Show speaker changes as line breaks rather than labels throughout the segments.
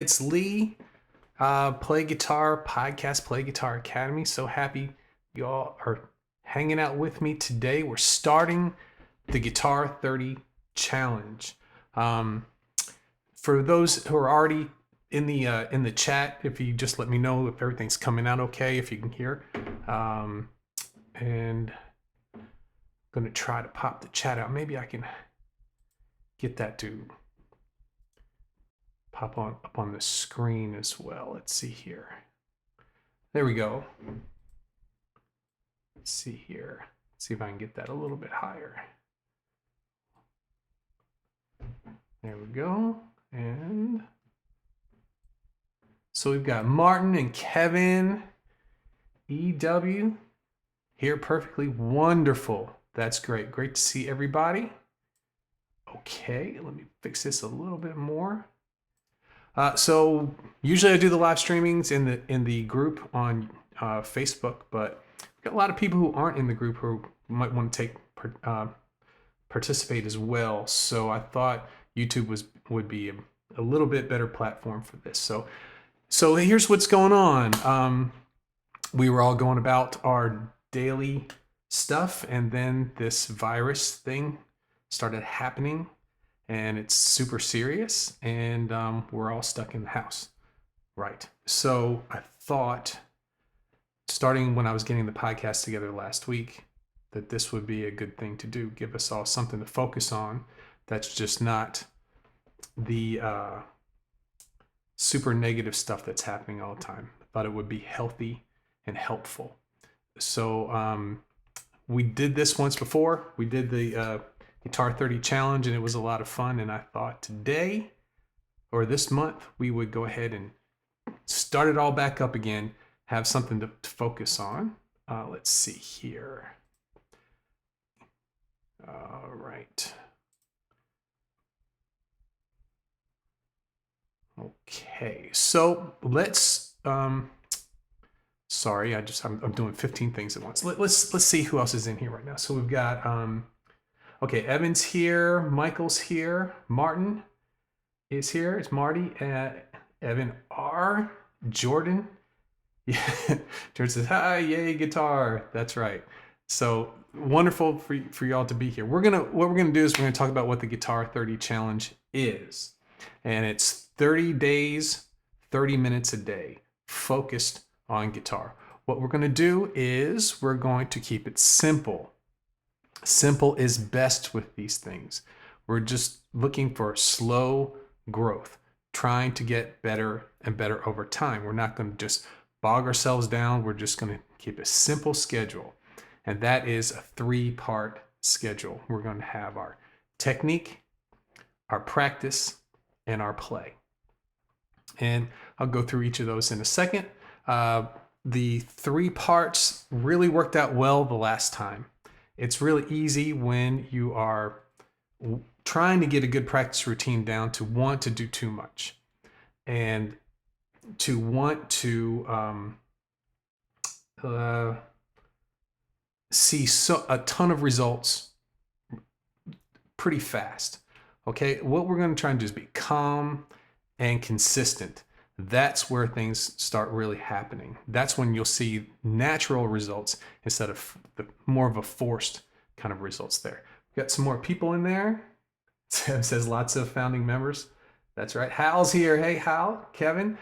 It's Lee, Play Guitar Podcast, Play Guitar Academy. So happy y'all are hanging out with me today. We're starting the Guitar 30 Challenge. Um, for those who are already in the chat, if you just let me know if everything's coming out okay, if you can hear. And I'm gonna try to pop the chat out. Maybe I can get that to pop on up on the screen as well. Let's see here. There we go. Let's see here. Let's see if I can get that a little bit higher. There we go. And so we've got Martin and Kevin EW here perfectly. Wonderful. That's great. Great to see everybody. Okay, let me fix this a little bit more. So usually I do the live streamings in the group on Facebook, but we've got a lot of people who aren't in the group who might want to participate as well. So I thought YouTube would be a little bit better platform for this. So here's what's going on. We were all going about our daily stuff, and then this virus thing started happening. And it's super serious, and we're all stuck in the house. Right. So I thought, starting when I was getting the podcast together last week, that this would be a good thing to do. Give us all something to focus on that's just not the super negative stuff that's happening all the time. I thought it would be healthy and helpful. So we did this once before. We did the Guitar 30 Challenge, and it was a lot of fun. And I thought today or this month we would go ahead and start it all back up again, have something to focus on. Let's see here. All right. Okay, so let's sorry, I'm doing 15 things at once. Let's see who else is in here right now. So we've got okay, Evan's here, Michael's here, Martin is here, it's Marty, Evan R, Jordan. Yeah, Jordan says, hi, yay, guitar. That's right. So wonderful for y'all to be here. What we're gonna do is we're gonna talk about what the Guitar 30 Challenge is. And it's 30 days, 30 minutes a day, focused on guitar. What we're gonna do is we're going to keep it simple. Simple is best with these things. We're just looking for slow growth, trying to get better and better over time. We're not going to just bog ourselves down. We're just going to keep a simple schedule. And that is a 3-part schedule. We're going to have our technique, our practice, and our play. And I'll go through each of those in a second. The 3 parts really worked out well the last time. It's really easy when you are trying to get a good practice routine down to want to do too much and to want to see a ton of results pretty fast. Okay, what we're going to try and do is be calm and consistent. That's where things start really happening. That's when you'll see natural results instead of more of a forced kind of results there. We've got some more people in there. It says lots of founding members. That's right. Hal's here. Hey, Hal, Kevin.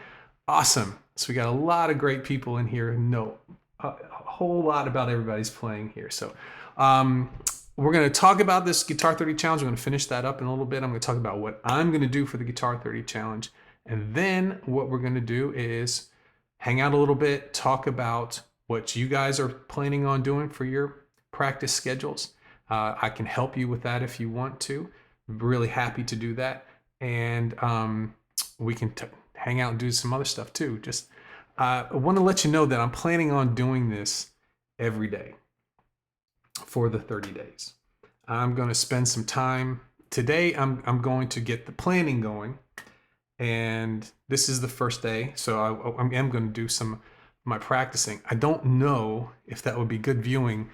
Awesome. So we got a lot of great people in here who know a whole lot about everybody's playing here. So we're going to talk about this Guitar 30 Challenge. We're going to finish that up in a little bit. I'm going to talk about what I'm going to do for the Guitar 30 Challenge. And then what we're going to do is hang out a little bit, talk about what you guys are planning on doing for your practice schedules. I can help you with that if you want to. I'm really happy to do that. And we can hang out and do some other stuff too. Just I want to let you know that I'm planning on doing this every day for the 30 days. I'm going to spend some time. Today, I'm going to get the planning going. And this is the first day, so I am going to do some of my practicing. I don't know if that would be good viewing,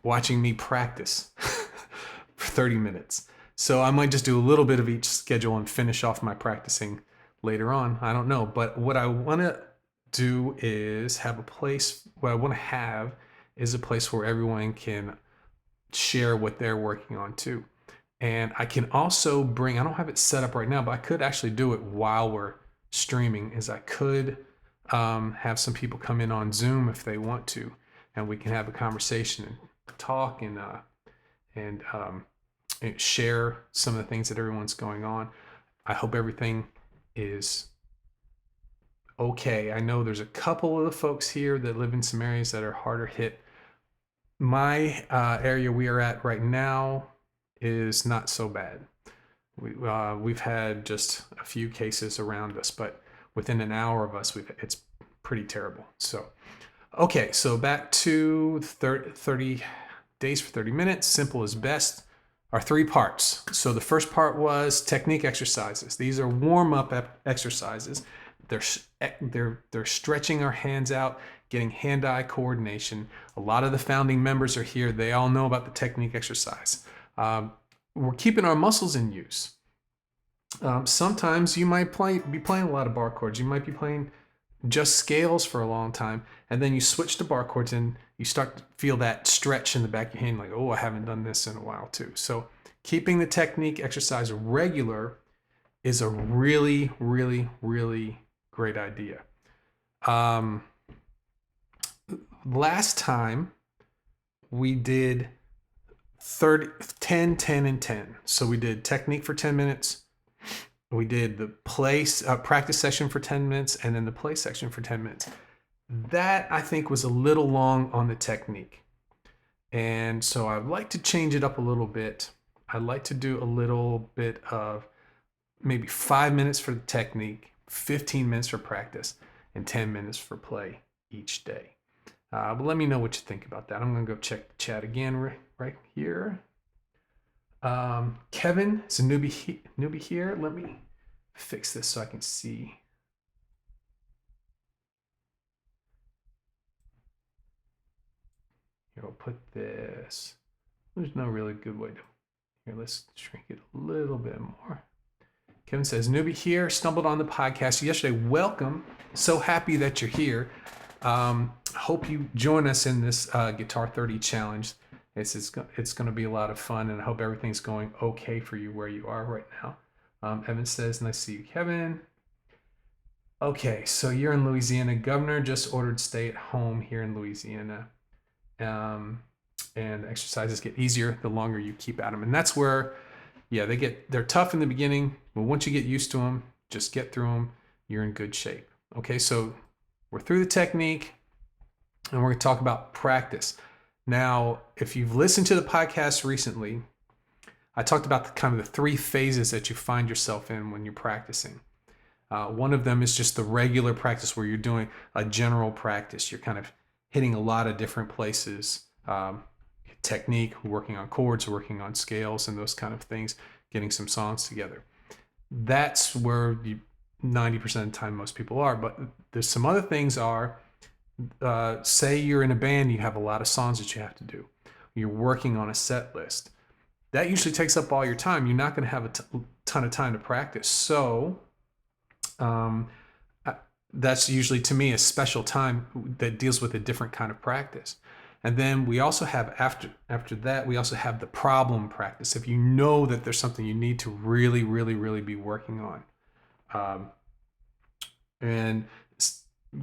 watching me practice for 30 minutes. So I might just do a little bit of each schedule and finish off my practicing later on. I don't know. But what I want to do is have a place, what I want to have is a place where everyone can share what they're working on too. And I can also bring, I don't have it set up right now, but I could actually do it while we're streaming, is I could have some people come in on Zoom if they want to, and we can have a conversation and talk and share some of the things that everyone's going on. I hope everything is okay. I know there's a couple of the folks here that live in some areas that are harder hit. My area we are at right now is not so bad. We've had just a few cases around us, but within an hour of us, it's pretty terrible. So, okay, so back to 30 days for 30 minutes. Simple is best. Our 3 parts. So the first part was technique exercises. These are warm-up exercises. They're stretching our hands out, getting hand-eye coordination. A lot of the founding members are here. They all know about the technique exercise. We're keeping our muscles in use. Sometimes you might be playing a lot of bar chords. You might be playing just scales for a long time, and then you switch to bar chords and you start to feel that stretch in the back of your hand, like, oh, I haven't done this in a while too. So keeping the technique exercise regular is a really, really, really great idea. Last time we did 10, 10, and 10. So we did technique for 10 minutes. We did the practice session for 10 minutes, and then the play section for 10 minutes. That, I think, was a little long on the technique. And so I'd like to change it up a little bit. I'd like to do a little bit of maybe 5 minutes for the technique, 15 minutes for practice, and 10 minutes for play each day. But let me know what you think about that. I'm going to go check the chat again right here. Kevin is a newbie here. Let me fix this so I can see. Here, I'll put this. There's no really good way to. Here, let's shrink it a little bit more. Kevin says, newbie here, stumbled on the podcast yesterday. Welcome. So happy that you're here. Hope you join us in this Guitar 30 challenge. It's going to be a lot of fun, and I hope everything's going okay for you where you are right now. Evan says, nice to see you, Kevin. Okay, so you're in Louisiana. Governor just ordered stay at home here in Louisiana. And exercises get easier the longer you keep at them. And that's where, yeah, they're tough in the beginning, but once you get used to them, just get through them, you're in good shape. Okay, so we're through the technique, and we're going to talk about practice. Now, if you've listened to the podcast recently, I talked about the 3 phases that you find yourself in when you're practicing. One of them is just the regular practice where you're doing a general practice. You're kind of hitting a lot of different places. Technique, working on chords, working on scales, and those kind of things, getting some songs together. That's where 90% of the time most people are. But there's some other things are, say you're in a band, you have a lot of songs that you have to do. You're working on a set list. That usually takes up all your time. You're not going to have a ton of time to practice. So that's usually, to me, a special time that deals with a different kind of practice. And then we also have, after that, we also have the problem practice. If you know that there's something you need to really, really, really be working on. And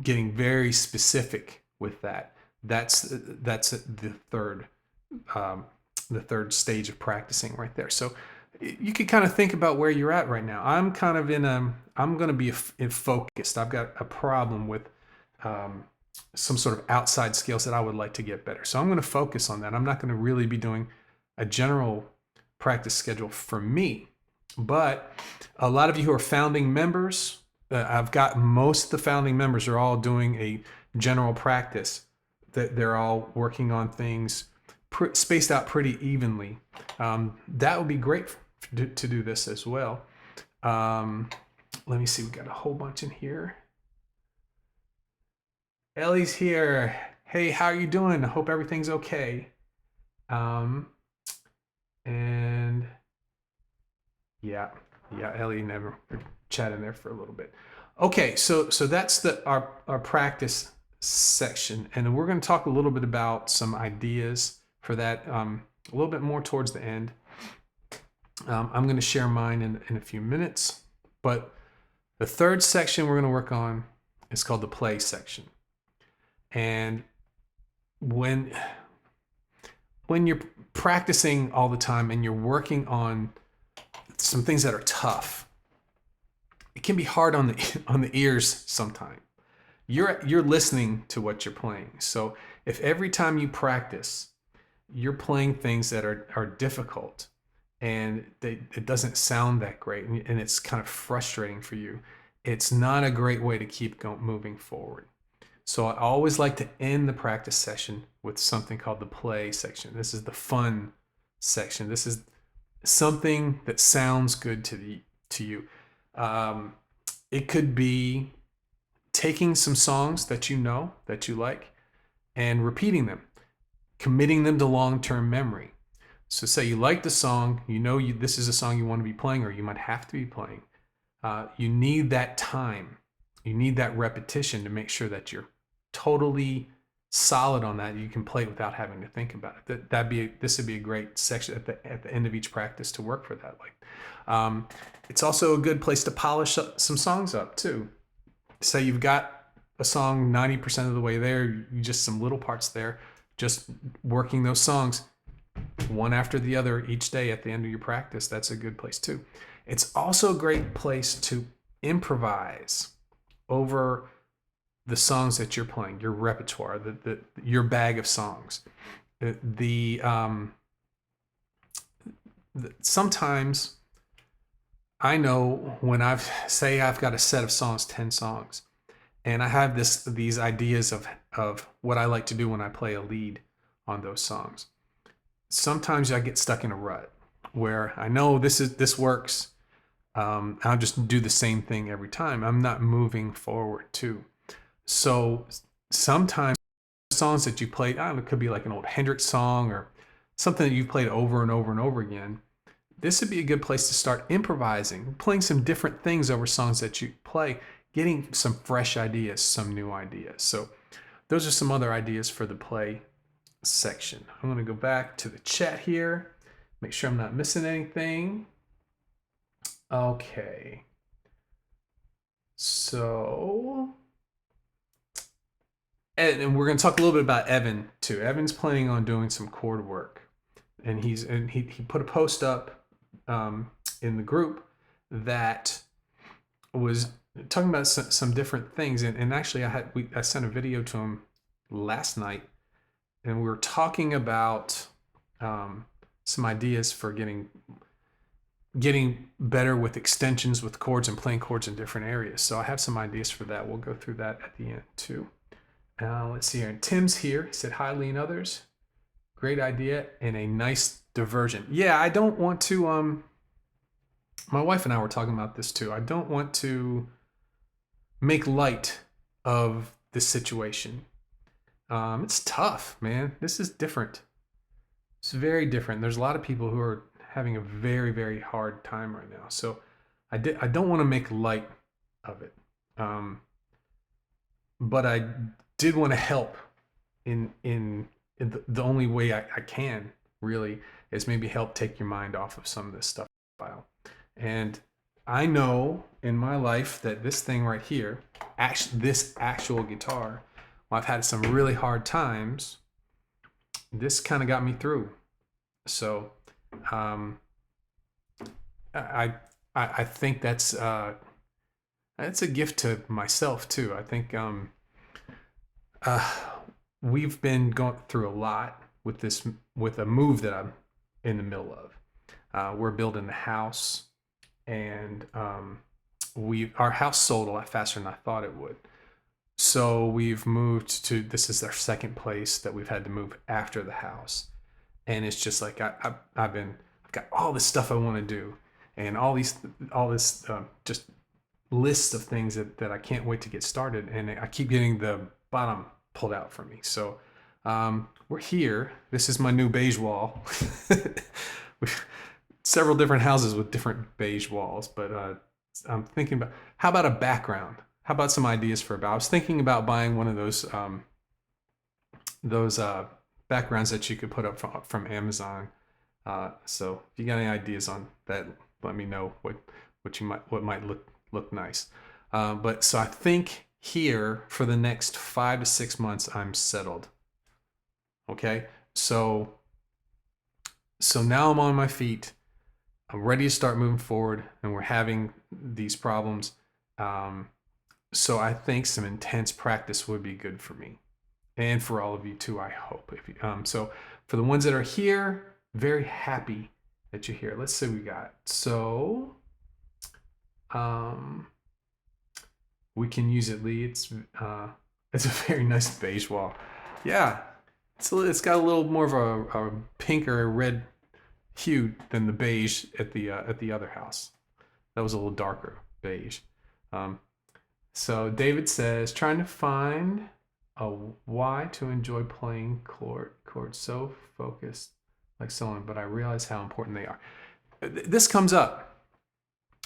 getting very specific with that. That's the third stage of practicing right there. So you can kind of think about where you're at right now. I'm kind of I'm going to be focused. I've got a problem with some sort of outside skills that I would like to get better. So I'm going to focus on that. I'm not going to really be doing a general practice schedule for me. But a lot of you who are founding members, I've got most of the founding members are all doing a general practice. That they're all working on things spaced out pretty evenly. That would be great to do this as well. Let me see, we got a whole bunch in here. Ellie's here. Hey, how are you doing? I hope everything's okay. And yeah, Yeah, Ellie and Evan were chatting there for a little bit. Okay, so that's our practice section, and we're going to talk a little bit about some ideas for that a little bit more towards the end. I'm going to share mine in a few minutes, but the third section we're going to work on is called the play section. And when you're practicing all the time and you're working on some things that are tough, it can be hard on the ears sometimes. You're listening to what you're playing. So if every time you practice, you're playing things that are difficult and it doesn't sound that great and it's kind of frustrating for you, it's not a great way to keep moving forward. So I always like to end the practice session with something called the play section. This is the fun section. This is something that sounds good to you. It could be taking some songs that you know, that you like, and repeating them, committing them to long-term memory. So say you like the song, you know this is a song you want to be playing, or you might have to be playing. You need that time. You need that repetition to make sure that you're totally solid on that. You can play without having to think about it. This would be a great section at the end of each practice to work for that. It's also a good place to polish some songs up too. Say you've got a song 90% of the way there, you just some little parts there, just working those songs one after the other each day at the end of your practice. That's a good place too. It's also a great place to improvise over the songs that you're playing, your repertoire, your bag of songs. Sometimes I know when I've got a set of songs, 10 songs, and I have these ideas of what I like to do when I play a lead on those songs. Sometimes I get stuck in a rut where I know this works. I'll just do the same thing every time. I'm not moving forward too. So sometimes songs that you played, I don't know, it could be like an old Hendrix song or something that you've played over and over and over again. This would be a good place to start improvising, playing some different things over songs that you play, getting some fresh ideas, some new ideas. So those are some other ideas for the play section. I'm going to go back to the chat here, make sure I'm not missing anything. Okay. So, and we're going to talk a little bit about Evan too. Evan's planning on doing some chord work, and he put a post up in the group that was talking about some different things. And actually, I sent a video to him last night, and we were talking about some ideas for getting better with extensions with chords and playing chords in different areas. So I have some ideas for that. We'll go through that at the end too. Let's see here. And Tim's here. He said, "Hi, Lee and others. Great idea and a nice diversion." Yeah, I don't want to. My wife and I were talking about this too. I don't want to make light of this situation. It's tough, man. This is different. It's very different. There's a lot of people who are having a very, very hard time right now. So I don't want to make light of it. But I did want to help in the only way I can really is maybe help take your mind off of some of this stuff. And I know in my life that this thing right here, this actual guitar, well, I've had some really hard times. This kind of got me through. So I think that's a gift to myself too. I think we've been going through a lot with a move that I'm in the middle of. We're building a house, and our house sold a lot faster than I thought it would. So we've moved to, this is our second place that we've had to move after the house. And it's just like, I've got all this stuff I want to do, and all this just lists of things that I can't wait to get started. And I keep getting the bottom pulled out for me. So we're here. This is my new beige wall. several different houses with different beige walls, but I'm thinking about, how about a background? How about some ideas for I was thinking about buying one of those backgrounds that you could put up from Amazon. So if you got any ideas on that, let me know what might look nice. But so I think here for the next 5 to 6 months, I'm settled. Okay, so now I'm on my feet. I'm ready to start moving forward, and we're having these problems. So I think some intense practice would be good for me, and for all of you too, I hope. So for the ones that are here, very happy that you're here. Let's see what we got. So we can use it, Lee. It's a very nice beige wall. Yeah, it's got a little more of a pink or a red hue than the beige at the other house. That was a little darker beige. So David says, trying to find a why to enjoy playing chords so focused like so on, but I realize how important they are. This comes up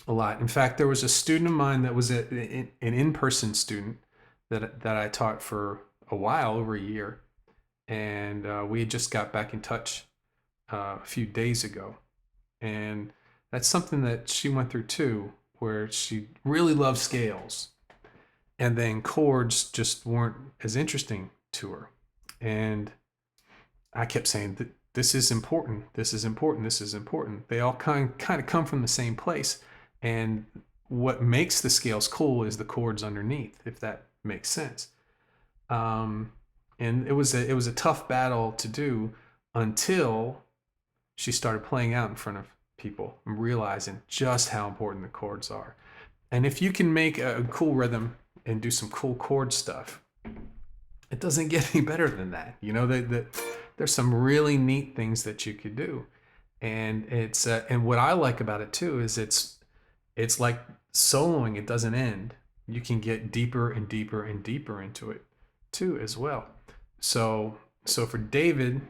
a lot. In fact, there was a student of mine that was an in-person student that I taught for a while, over a year, and we had just got back in touch a few days ago, and that's something that she went through too, where she really loved scales, and then chords just weren't as interesting to her. And I kept saying that this is important, this is important, this is important. They all kind of come from the same place, and what makes the scales cool is the chords underneath, if that makes sense. And it was a tough battle to do until she started playing out in front of people and realizing just how important the chords are. And if you can make a cool rhythm and do some cool chord stuff, it doesn't get any better than that. You know, there's some really neat things that you could do. And it's and what I like about it too is it's like soloing. It doesn't end. You can get deeper and deeper and deeper into it too as well. So for David,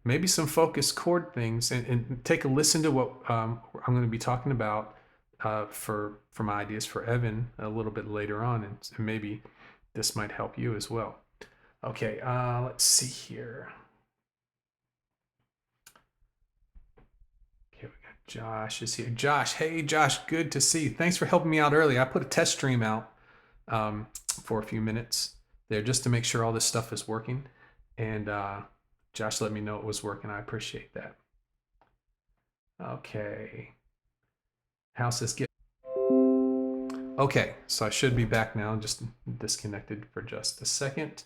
maybe some focused chord things, and take a listen to what I'm going to be talking about for my ideas for Evan a little bit later on, and maybe this might help you as well. Okay, let's see here. Okay, we got Josh is here. Josh, hey Josh, good to see you. Thanks for helping me out early. I put a test stream out for a few minutes there just to make sure all this stuff is working, and Josh let me know it was working. I appreciate that. Okay. How's this get? Okay, so I should be back now. Just disconnected for just a second.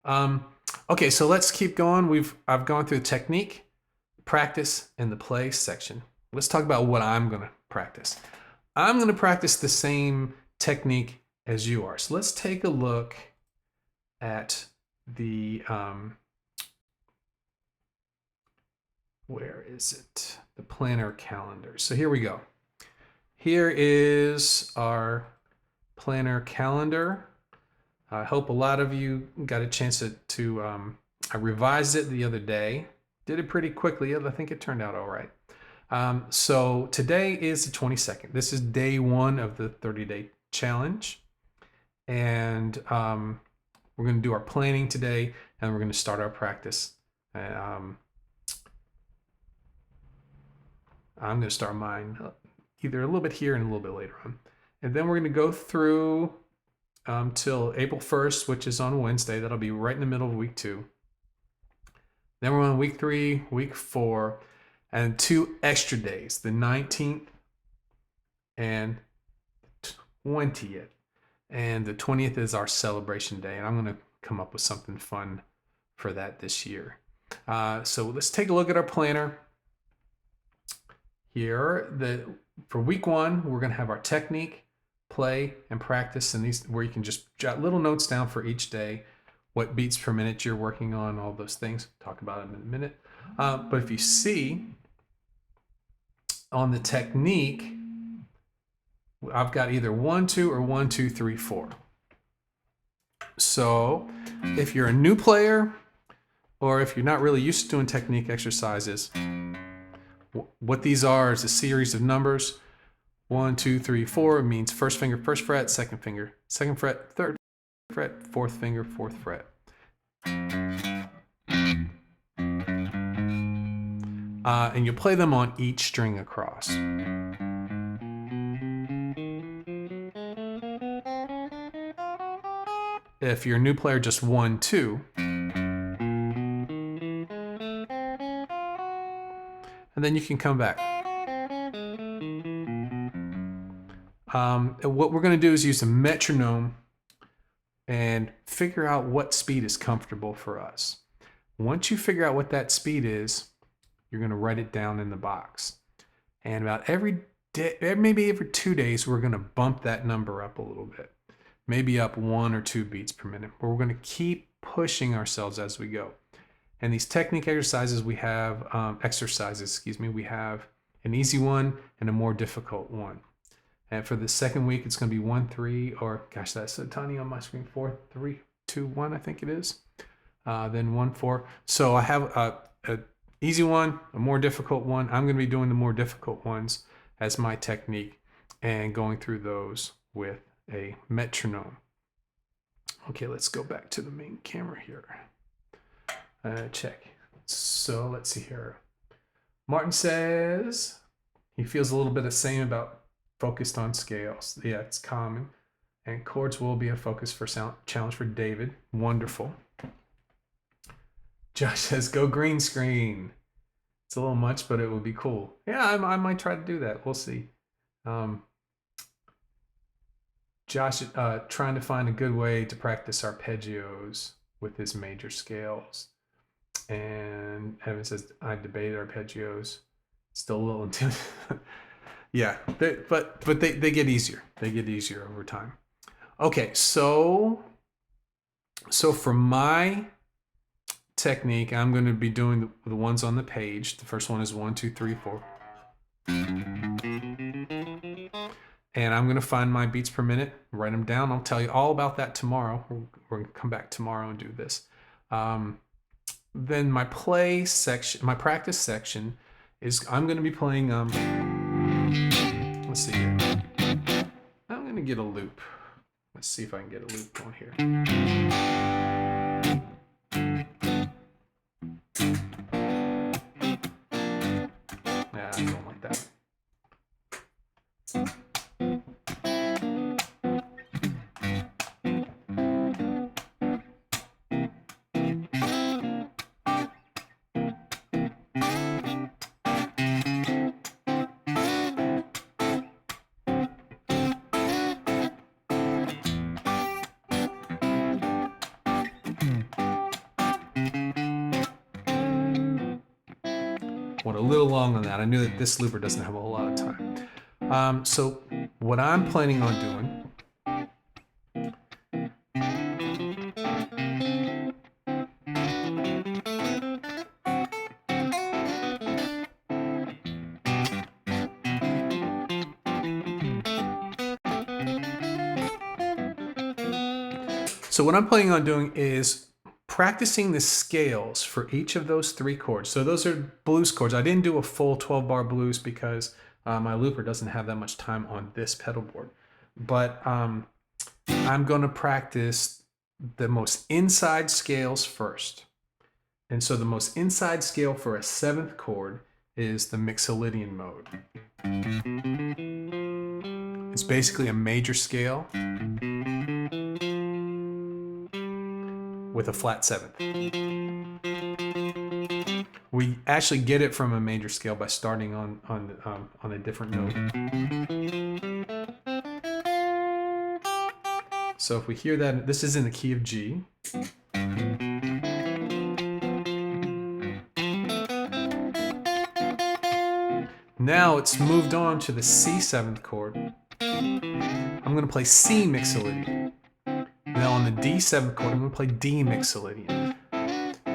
Okay, so let's keep going. I've gone through the technique, practice, and the play section. Let's talk about what I'm going to practice. I'm going to practice the same technique as you are. So let's take a look at the where is it? The planner calendar. So here we go. Here is our planner calendar. I hope a lot of you got a chance to I revised it the other day. Did it pretty quickly. I think it turned out all right. So today is the 22nd. This is day 1 of the 30-day challenge. And we're going to do our planning today, and we're going to start our practice. I'm going to start mine either a little bit here and a little bit later on. And then we're going to go through till April 1st, which is on Wednesday. That'll be right in the middle of week 2. Then we're on week 3, week 4, and 2 extra days, the 19th and 20th. And the 20th is our celebration day. And I'm going to come up with something fun for that this year. So let's take a look at our planner. Here, for week 1, we're going to have our technique, play, and practice, and these where you can just jot little notes down for each day, what beats per minute you're working on, all those things. Talk about them in a minute. But if you see on the technique, I've got either 1, 2, or 1, 2, 3, 4. So if you're a new player, or if you're not really used to doing technique exercises, What these are is a series of numbers. 1, 2, 3, 4 means first finger, first fret, second finger, second fret, third fret, fourth finger, fourth fret. And you'll play them on each string across. If you're a new player, just 1, 2. And then you can come back. What we're going to do is use a metronome and figure out what speed is comfortable for us. Once you figure out what that speed is, you're going to write it down in the box. And about every day, maybe every 2 days, we're going to bump that number up a little bit. Maybe up 1 or 2 beats per minute. But we're going to keep pushing ourselves as we go. And these technique exercises, we have we have an easy one and a more difficult one. And for the second week, it's going to be 1, 3, or gosh, that's so tiny on my screen. 4, 3, 2, 1, I think it is. Then 1, 4. So I have a easy one, a more difficult one. I'm going to be doing the more difficult ones as my technique and going through those with a metronome. Okay, let's go back to the main camera here. Check. So let's see here. Martin says he feels a little bit the same about focused on scales. Yeah, it's common. And chords will be a focus for challenge for David. Wonderful. Josh says, go green screen. It's a little much, but it will be cool. Yeah, I might try to do that. We'll see. Josh trying to find a good way to practice arpeggios with his major scales. And Evan says, I debate arpeggios. Still a little intimidating. Yeah, but they get easier. They get easier over time. Okay, so for my technique, I'm going to be doing the ones on the page. The first one is 1, 2, 3, 4. And I'm going to find my beats per minute, write them down. I'll tell you all about that tomorrow. We're going to come back tomorrow and do this. Then my practice section is I'm going to be playing, let's see here. I'm going to get a loop. Let's see if I can get a loop on here. Yeah, I don't like that. Went a little long on that. I knew that this looper doesn't have a whole lot of time. So what I'm planning on doing is practicing the scales for each of those 3 chords. So those are blues chords. I didn't do a full 12-bar blues because my looper doesn't have that much time on this pedal board. But I'm going to practice the most inside scales first. And so the most inside scale for a 7th chord is the Mixolydian mode. It's basically a major scale with a flat 7th. We actually get it from a major scale by starting on a different note. So if we hear that, this is in the key of G. Now it's moved on to the C 7th chord. I'm going to play C Mixolydian. Now on the D 7th chord, I'm going to play D Mixolydian.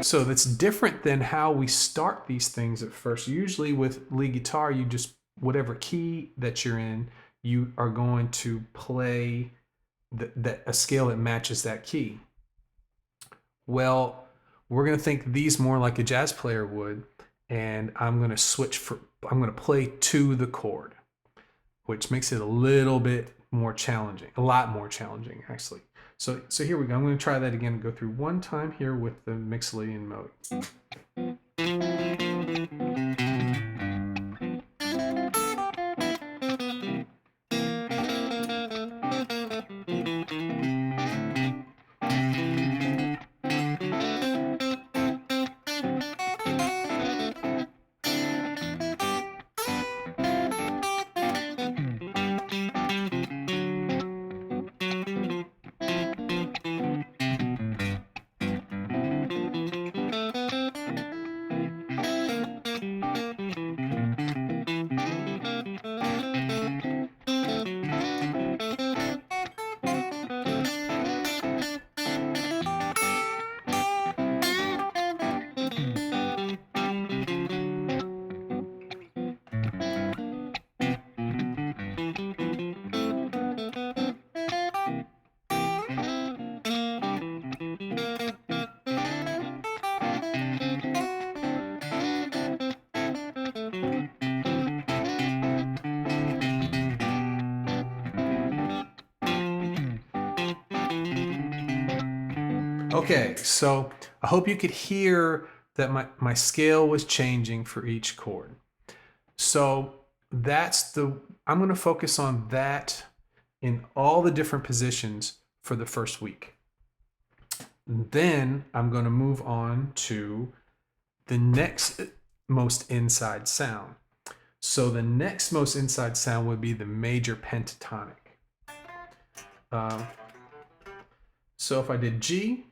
So that's different than how we start these things at first. Usually with lead guitar, you just, whatever key that you're in, you are going to play a scale that matches that key. Well, we're going to think these more like a jazz player would, and I'm going to play to the chord, which makes it a little bit more challenging, a lot more challenging actually. So here we go. I'm going to try that again. Go through one time here with the Mixolydian mode. Okay, so I hope you could hear that my scale was changing for each chord. So I'm going to focus on that in all the different positions for the first week. Then I'm going to move on to the next most inside sound. So the next most inside sound would be the major pentatonic. So if I did G,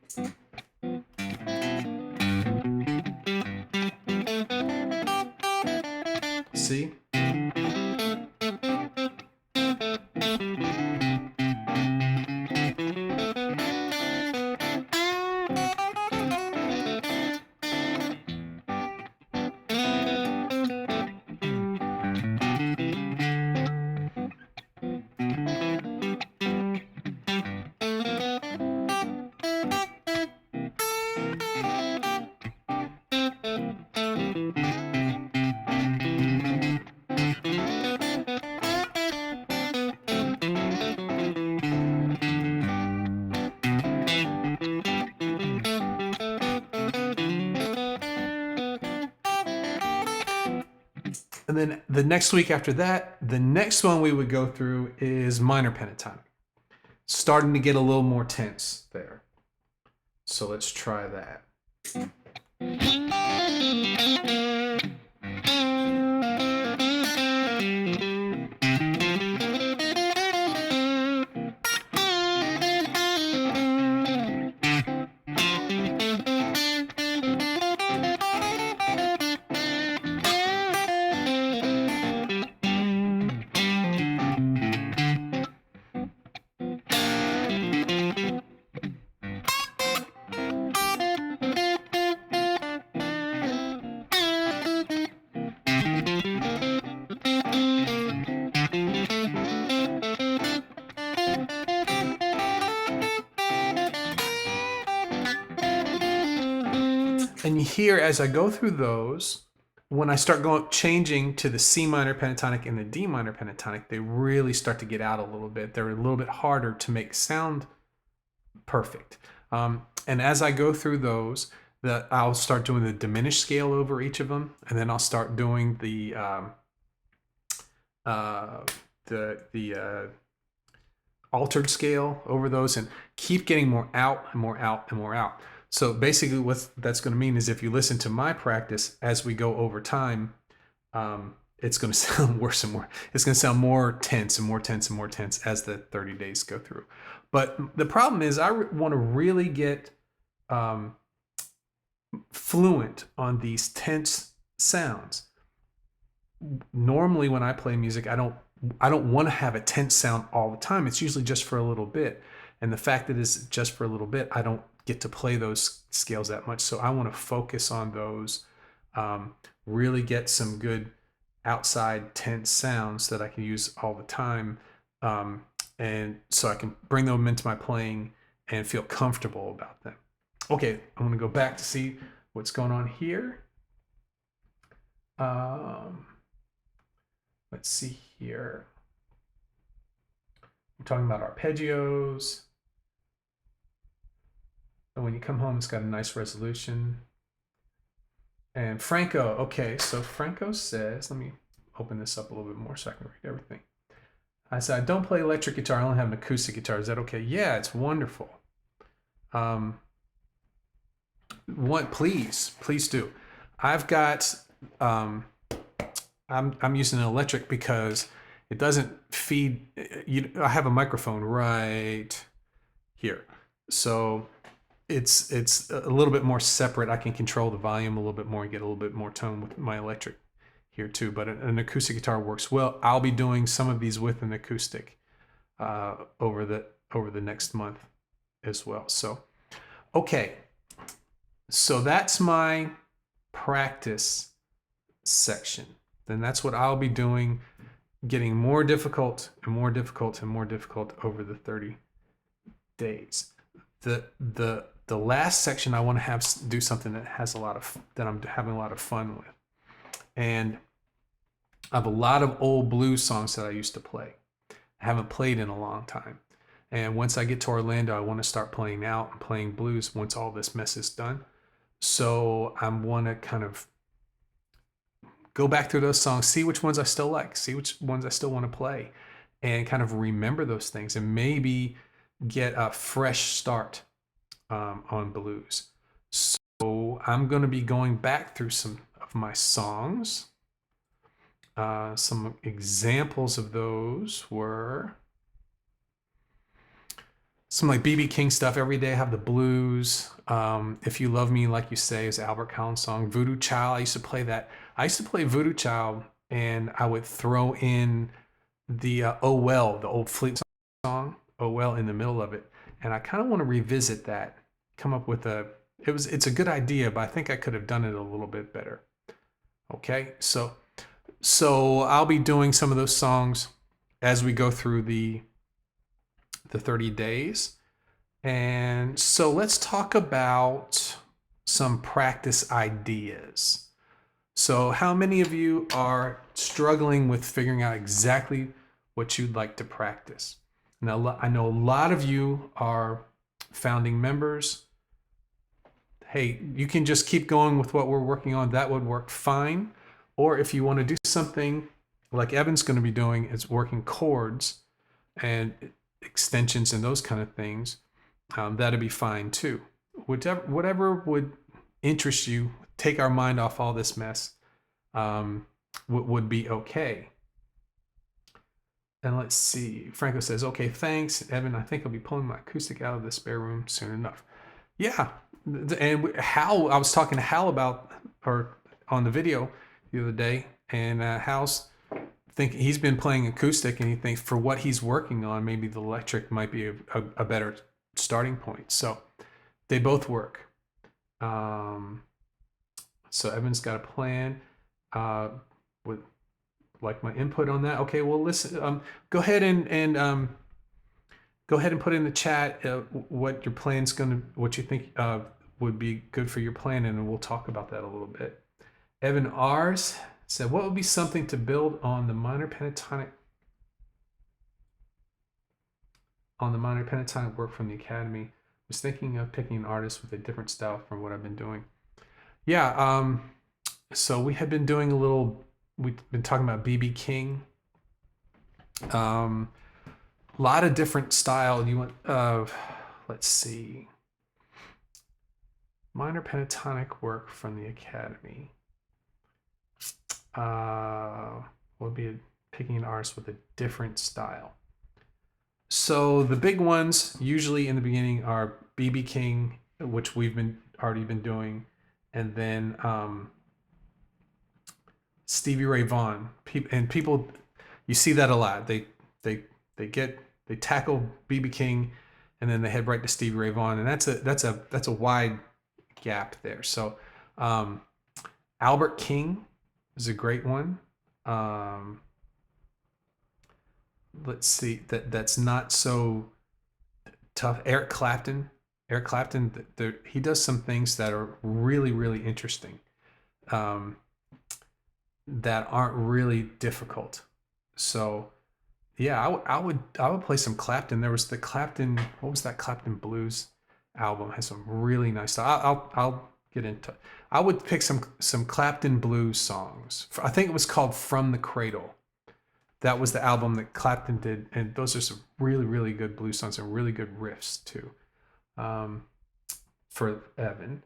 C, and then the next week after that, the next one we would go through is minor pentatonic. Starting to get a little more tense there. So let's try that. And you hear as I go through those, when I start changing to the C minor pentatonic and the D minor pentatonic, they really start to get out a little bit. They're a little bit harder to make sound perfect. And as I go through those, I'll start doing the diminished scale over each of them, and then I'll start doing the altered scale over those, and keep getting more out and more out and more out. So basically what that's going to mean is if you listen to my practice as we go over time, it's going to sound worse and more. It's going to sound more tense and more tense and more tense as the 30 days go through. But the problem is I want to really get fluent on these tense sounds. Normally when I play music, I don't want to have a tense sound all the time. It's usually just for a little bit. And the fact that it's just for a little bit, I don't get to play those scales that much. So I want to focus on those, really get some good outside tense sounds that I can use all the time. And so I can bring them into my playing and feel comfortable about them. Okay, I'm going to go back to see what's going on here. Um, let's see here. We're talking about arpeggios. And when you come home, it's got a nice resolution. And Franco, okay, so Franco says, let me open this up a little bit more so I can read everything. I said, I don't play electric guitar, I only have an acoustic guitar. Is that okay? Yeah, it's wonderful. Please do. I've got, I'm using an electric because it doesn't feed, I have a microphone right here. So it's a little bit more separate. I can control the volume a little bit more and get a little bit more tone with my electric here too. But an acoustic guitar works well. I'll be doing some of these with an acoustic over the next month as well. So, okay. So that's my practice section. Then that's what I'll be doing, getting more difficult and more difficult and more difficult over the 30 days. The last section I want to do something that has that I'm having a lot of fun with. And I have a lot of old blues songs that I used to play. I haven't played in a long time. And once I get to Orlando, I want to start playing out and playing blues once all this mess is done. So I want to kind of go back through those songs, see which ones I still like, see which ones I still want to play, and kind of remember those things and maybe get a fresh start on blues. So I'm going to be going back through some of my songs. Some examples of those were some like B.B. King stuff. Every Day I Have the Blues. If You Love Me Like You Say is Albert Collins' song. Voodoo Child, I used to play that. I used to play Voodoo Child, and I would throw in the Oh Well, the old Fleet song, Oh Well, in the middle of it. And I kind of want to revisit that, come up with it's a good idea, but I think I could have done it a little bit better. Okay, so I'll be doing some of those songs as we go through the 30 days. And so let's talk about some practice ideas. So how many of you are struggling with figuring out exactly what you'd like to practice? Now, I know a lot of you are founding members. Hey, you can just keep going with what we're working on. That would work fine. Or if you want to do something like Evan's going to be doing, is working chords and extensions and those kind of things, that'd be fine too. Whatever would interest you, take our mind off all this mess, would be okay. And let's see. Franco says, okay, thanks, Evan. I think I'll be pulling my acoustic out of the spare room soon enough. Yeah. And Hal, I was talking to Hal about, or on the video the other day, and Hal's he's been playing acoustic, and he thinks for what he's working on, maybe the electric might be a better starting point. So they both work. So Evan's got a plan with like my input on that. Okay, well listen, go ahead and go ahead and put in the chat what your plan's what you think would be good for your plan, and we'll talk about that a little bit. Evan Rs said, what would be something to build on the minor pentatonic work from the Academy? I was thinking of picking an artist with a different style from what I've been doing. Yeah, so we had been doing we've been talking about B.B. King. A lot of different style. You want, let's see. Minor pentatonic work from the Academy. We'll be picking an artist with a different style. So the big ones usually in the beginning are B.B. King, which we've already been doing, and then Stevie Ray Vaughan. And people, you see that a lot. They tackle B.B. King, and then they head right to Stevie Ray Vaughan, and that's a wide gap there. So Albert King is a great one. Let's see, that's not so tough. Eric Clapton, he does some things that are really, really interesting. that aren't really difficult. So yeah, I would play some Clapton. There was the Clapton, what was that Clapton Blues album? It has some really nice stuff. I'll get into. I would pick some Clapton blues songs. I think it was called From the Cradle. That was the album that Clapton did, and those are some really, really good blues songs and really good riffs too. For Evan,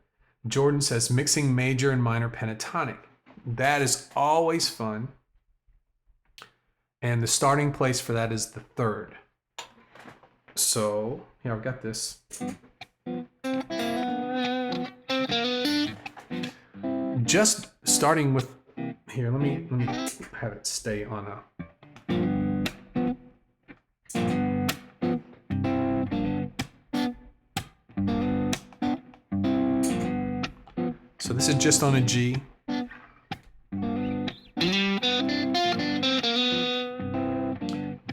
Jordan says mixing major and minor pentatonic. That is always fun. And the starting place for that is the third. So, yeah, I've got this. Just starting with, here, let me have it stay on a. So this is just on a G.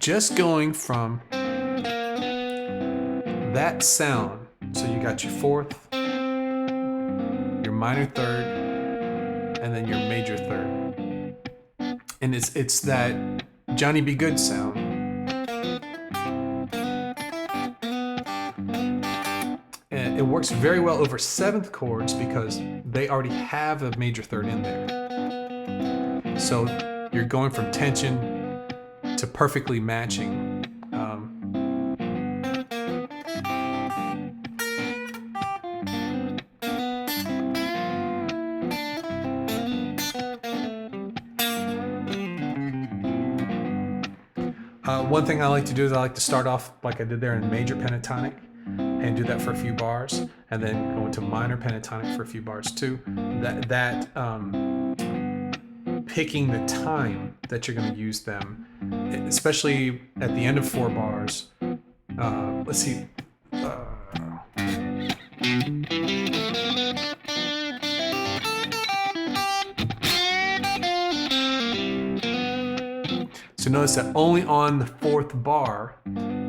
Just going from that sound, so you got your fourth, your minor third, and then your major third. And it's that Johnny B. Good sound. And it works very well over seventh chords because they already have a major third in there. So you're going from tension to perfectly matching. One thing I like to do is I like to start off like I did there in major pentatonic and do that for a few bars, and then go into minor pentatonic for a few bars too. That picking the time that you're going to use them, especially at the end of 4 bars. Let's see. So notice that only on the 4th bar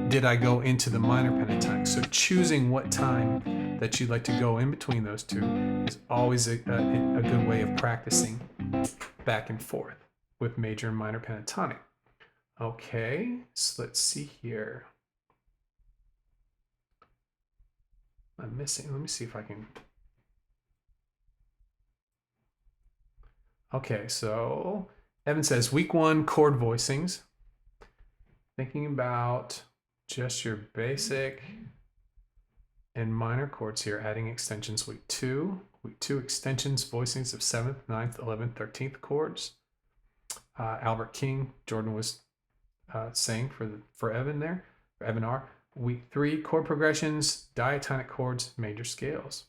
did I go into the minor pentatonic. So choosing what time that you'd like to go in between those two is always a good way of practicing back and forth with major and minor pentatonic. Okay, so let's see here. I'm missing, let me see if I can. Okay, so Evan says week 1 chord voicings. Thinking about just your basic and minor chords here, adding extensions week 2. Week 2 extensions, voicings of 7th, 9th, 11th, 13th chords. Albert King, Jordan was saying for Evan there, for Evan R. Week 3 chord progressions, diatonic chords, major scales.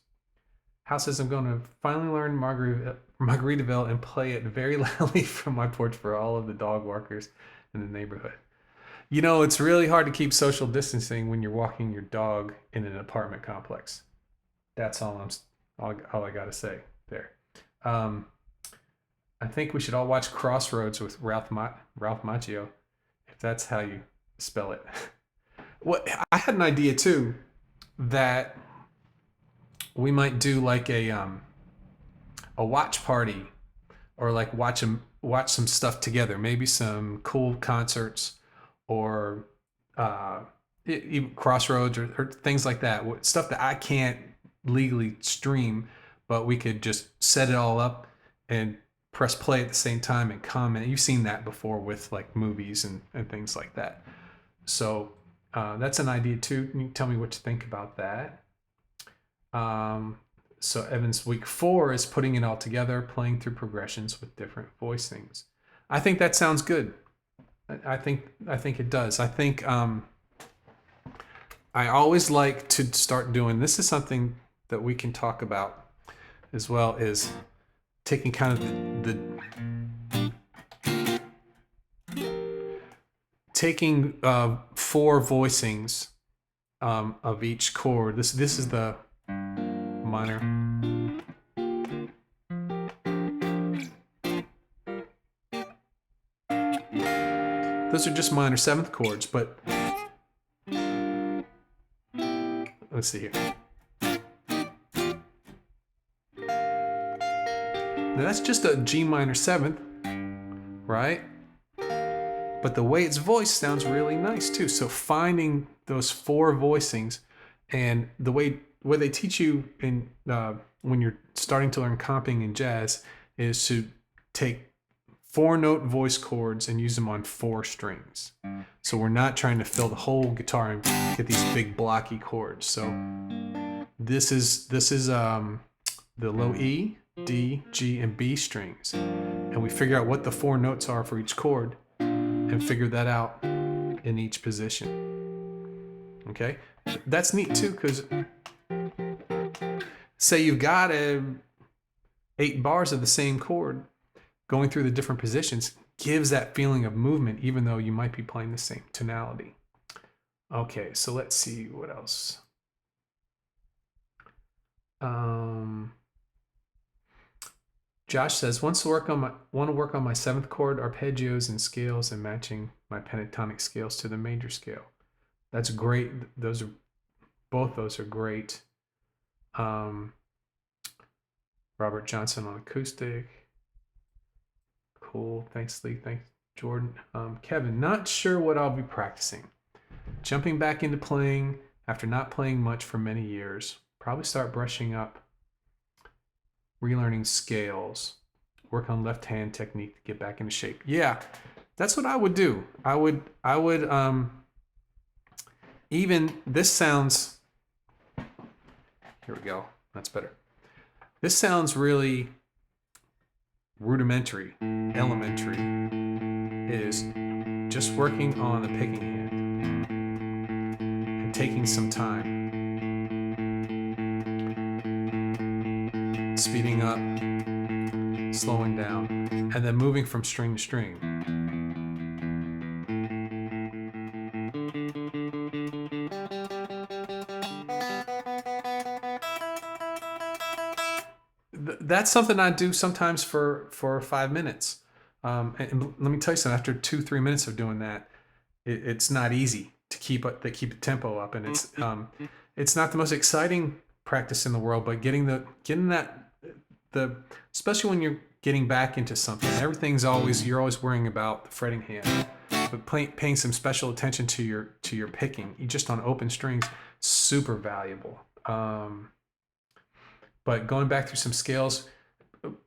House says I'm going to finally learn Margaritaville and play it very loudly from my porch for all of the dog walkers in the neighborhood. You know, it's really hard to keep social distancing when you're walking your dog in an apartment complex. That's all I got to say there. I think we should all watch Crossroads with Ralph Macchio, if that's how you spell it. Well, I had an idea too that we might do like a watch party, or like watch some stuff together, maybe some cool concerts, or even Crossroads or things like that, stuff that I can't legally stream, but we could just set it all up and press play at the same time and comment. You've seen that before with like movies and things like that. So that's an idea too. You can tell me what you think about that. So Evan's week 4 is putting it all together, playing through progressions with different voicings. I think that sounds good. I think it does. I think I always like to start doing, this is something that we can talk about as well, is taking kind of taking 4 voicings of each chord. This is the minor. Those are just minor 7th chords, but let's see here. Now that's just a G minor 7th, right? But the way it's voiced sounds really nice too. So finding those 4 voicings, and the way they teach you in when you're starting to learn comping in jazz is to take 4-note voice chords and use them on 4 strings. So we're not trying to fill the whole guitar and get these big blocky chords. So this is the low E, D, G, and B strings, and we figure out what the 4 notes are for each chord and figure that out in each position. Okay, that's neat too, because say you've got 8 bars of the same chord, going through the different positions gives that feeling of movement, even though you might be playing the same tonality. Okay, so let's see what else. Josh says, want to work on my 7th chord arpeggios and scales and matching my pentatonic scales to the major scale. That's great. Both those are great. Robert Johnson on acoustic. Cool. Thanks, Lee. Thanks, Jordan. Kevin, not sure what I'll be practicing. Jumping back into playing after not playing much for many years. Probably start brushing up, relearning scales, work on left hand technique to get back into shape. Yeah, that's what I would do. I would even, this sounds, here we go, that's better. This sounds really rudimentary, elementary, is just working on the picking hand and taking some time. Speeding up, slowing down, and then moving from string to string. That's something I do sometimes for 5 minutes. And let me tell you something, after 2-3 minutes of doing that, it's not easy to keep the tempo up, and it's not the most exciting practice in the world, but getting that especially when you're getting back into something, you're always worrying about the fretting hand, but paying some special attention to your picking, just on open strings, super valuable. But going back through some scales,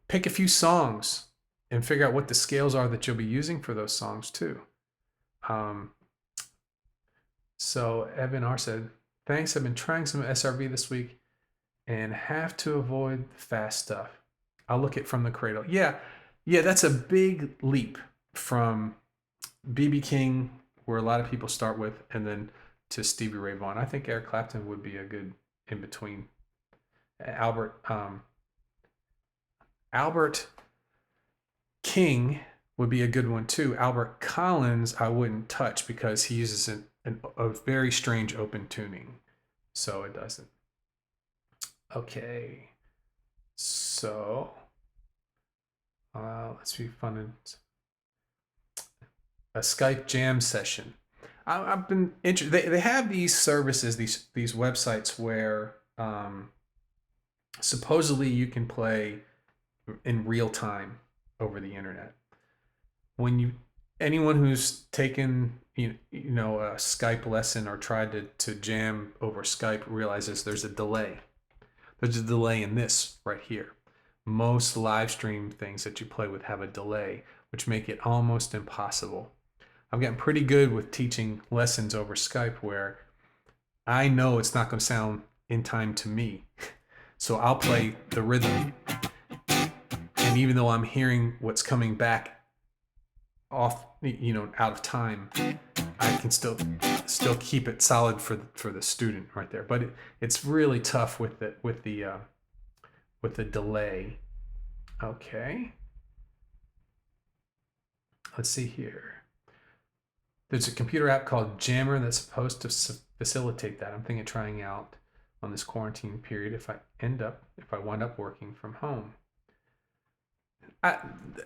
pick a few songs and figure out what the scales are that you'll be using for those songs too. So Evan R said, thanks, I've been trying some SRV this week and have to avoid fast stuff. I'll look at From the Cradle. Yeah, that's a big leap from B.B. King, where a lot of people start with, and then to Stevie Ray Vaughan. I think Eric Clapton would be a good in between. Albert King would be a good one too. Albert Collins I wouldn't touch because he uses a very strange open tuning, so it doesn't. Okay, so let's be fun. A Skype jam session. I've been interested. They have these services, these websites where supposedly you can play in real time over the internet. Anyone who's taken a Skype lesson or tried to jam over Skype realizes there's a delay. There's a delay in this right here. Most live stream things that you play with have a delay, which make it almost impossible. I've gotten pretty good with teaching lessons over Skype where I know it's not going to sound in time to me. So I'll play the rhythm. And even though I'm hearing what's coming back off, out of time, I can still keep it solid for the student right there. But it's really tough with the delay. Okay. Let's see here. There's a computer app called Jammer that's supposed to facilitate that. I'm thinking of trying out on this quarantine period if I wind up working from home.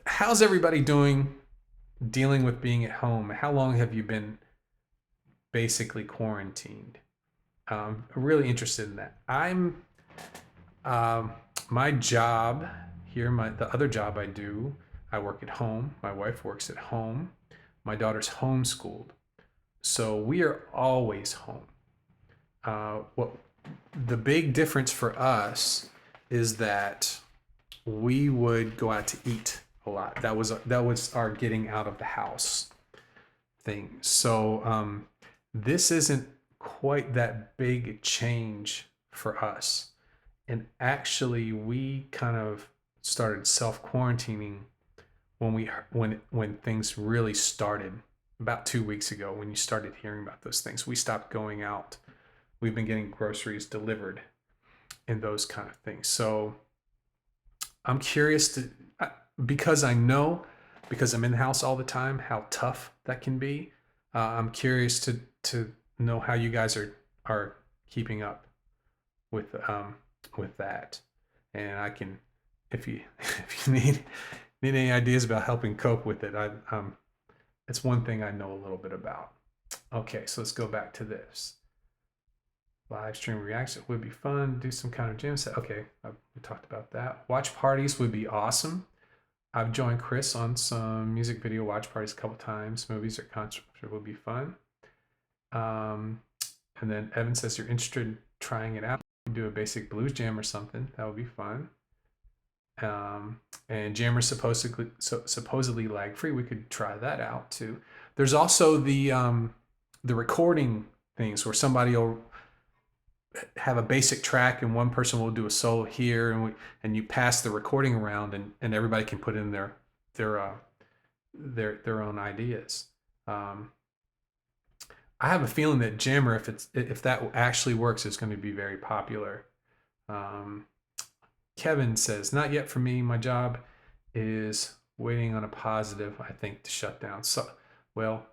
How's everybody dealing with being at home? How long have you been basically quarantined? I'm really interested in that. My job here, the other job I do, I work at home. My wife works at home. My daughter's homeschooled. So we are always home. What the big difference for us is that we would go out to eat a lot. That was our getting out of the house thing. So this isn't quite that big a change for us. And actually, we kind of started self-quarantining when things really started about 2 weeks ago. When you started hearing about those things, we stopped going out. We've been getting groceries delivered and those kind of things. So I'm curious because I'm in the house all the time, how tough that can be. I'm curious to know how you guys are keeping up with that, and I can, if you need any ideas about helping cope with it, it's one thing I know a little bit about. Okay, so let's go back to this. Live stream reaction would be fun. Do some kind of gym set. Okay, we talked about that. Watch parties would be awesome. I've joined Chris on some music video watch parties a couple times. Movies or concerts would be fun. And then Evan says you're interested in trying it out. Do a basic blues jam or something. That would be fun. And Jammer's supposedly lag free. We could try that out too. There's also the recording things where somebody will have a basic track and one person will do a solo here, and you pass the recording around, and everybody can put in their own ideas. I have a feeling that Jammer, if that actually works, is going to be very popular. Kevin says, not yet for me. My job is waiting on a positive, I think, to shut down. So, well,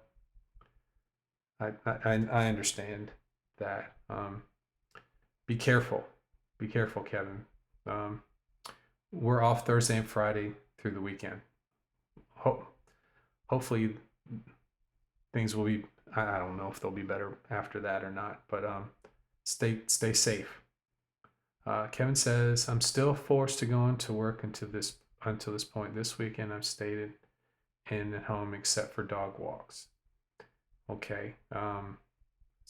I understand that. Be careful, Kevin. We're off Thursday and Friday through the weekend. Hopefully things will be, I don't know if they'll be better after that or not, but stay safe. Kevin says, I'm still forced to go into work until this point. This weekend I've stayed in at home except for dog walks. Okay.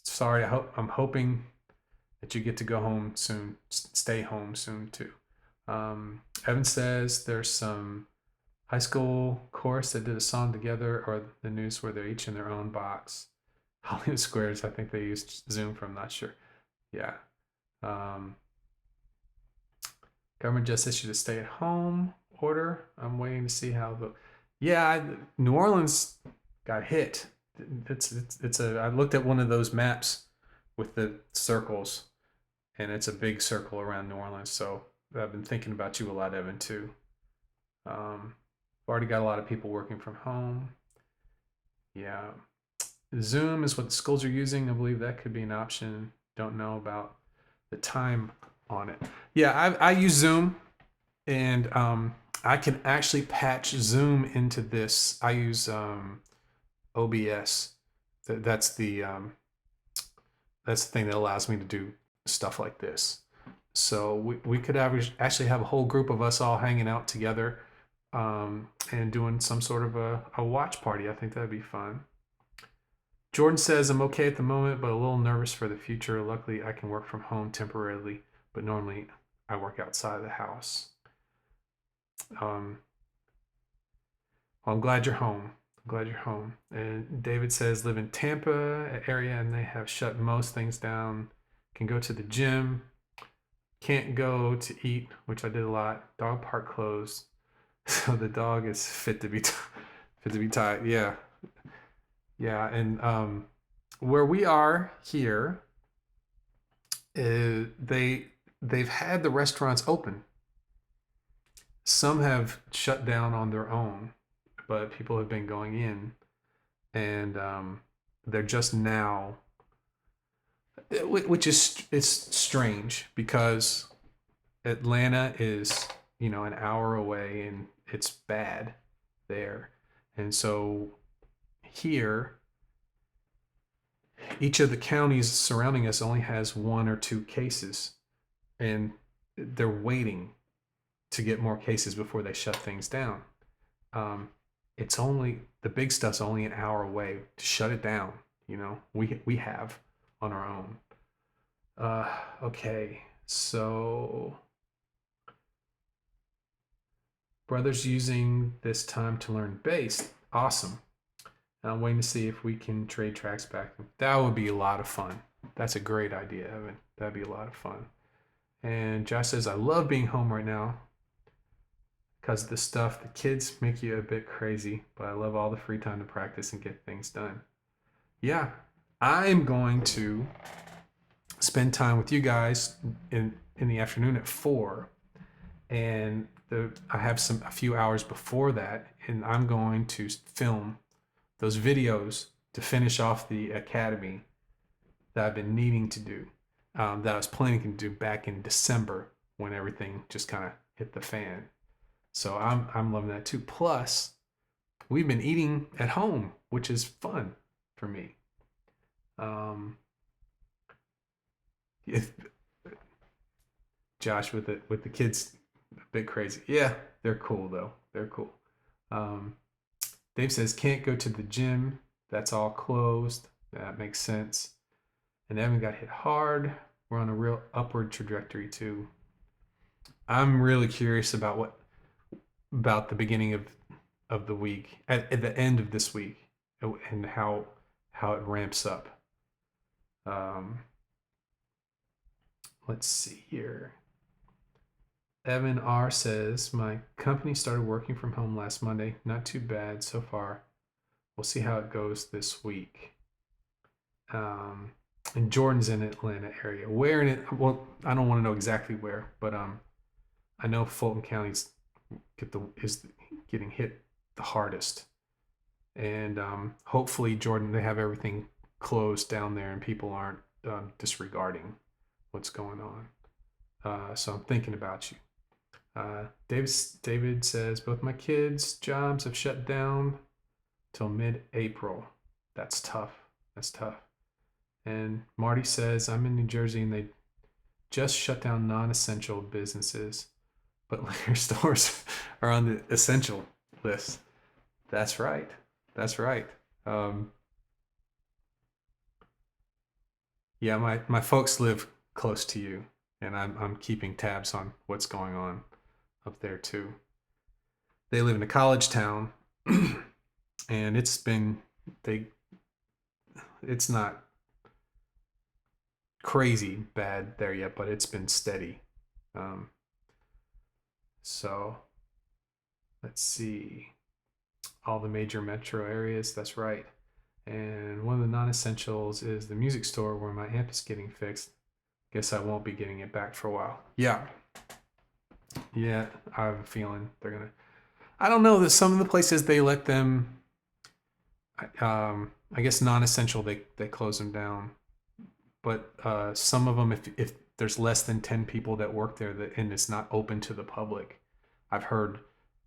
Sorry, I'm hoping that you get to go home soon, stay home soon too. Evan says there's some high school chorus that did a song together, or the news where they're each in their own box. Hollywood Squares, I think they used Zoom from, not sure. Yeah. Government just issued a stay-at-home order. I'm waiting to see how New Orleans got hit. I looked at one of those maps with the circles, and it's a big circle around New Orleans. So I've been thinking about you a lot, Evan, too. I've already got a lot of people working from home. Yeah. Zoom is what the schools are using. I believe that could be an option. Don't know about the time on it. Yeah, I use Zoom, and I can actually patch Zoom into this. I use OBS. That's the thing that allows me to do stuff like this. So we could actually have a whole group of us all hanging out together and doing some sort of a watch party. I think that'd be fun. Jordan says, I'm okay at the moment, but a little nervous for the future. Luckily, I can work from home temporarily, but normally I work outside of the house. Well, I'm glad you're home. And David says, live in Tampa area, and they have shut most things down. Can go to the gym. Can't go to eat, which I did a lot. Dog park closed. So the dog is fit to be tied. Yeah. Yeah. And where we are here, they've had the restaurants open. Some have shut down on their own, but people have been going in, and they're just now, which is, it's strange because Atlanta is, an hour away, and it's bad there. And so here, each of the counties surrounding us only has 1 or 2 cases, and they're waiting to get more cases before they shut things down. It's only the big stuff's only an hour away. To shut it down, we have on our own. Okay, so brothers using this time to learn bass. Awesome. I'm waiting to see if we can trade tracks back. That would be a lot of fun. That's a great idea, Evan. That'd be a lot of fun. And Josh says, I love being home right now because the stuff, the kids make you a bit crazy, but I love all the free time to practice and get things done. Yeah, I'm going to spend time with you guys in the afternoon at 4, and I have a few hours before that, and I'm going to film those videos to finish off the academy that I've been needing to do, that I was planning to do back in December when everything just kind of hit the fan. So I'm loving that too. Plus, we've been eating at home, which is fun for me. If Josh with the kids, a bit crazy. Yeah, they're cool though. They're cool. Dave says can't go to the gym. That's all closed. That makes sense. And Evan got hit hard. We're on a real upward trajectory too. I'm really curious about the beginning of the week, at the end of this week, and how it ramps up. Let's see here. Evan R says, my company started working from home last Monday. Not too bad so far. We'll see how it goes this week. And Jordan's in the Atlanta area. Where in it? Well, I don't want to know exactly where, but I know Fulton County's is getting hit the hardest. And hopefully, Jordan, they have everything closed down there and people aren't disregarding what's going on. So I'm thinking about you. David says, both my kids' jobs have shut down till mid-April. That's tough. And Marty says, I'm in New Jersey and they just shut down non-essential businesses, but liquor stores are on the essential list. That's right. Yeah, my folks live close to you, and I'm keeping tabs on what's going on up there too. They live in a college town, and it's not crazy bad there yet, but it's been steady. So let's see, all the major metro areas. That's right. And one of the non-essentials is the music store where my amp is getting fixed. Guess I won't be getting it back for a while. Yeah, I have a feeling they're gonna. I don't know. That some of the places they let them. I guess non-essential they close them down, but some of them, if there's less than 10 people that work there, and it's not open to the public, I've heard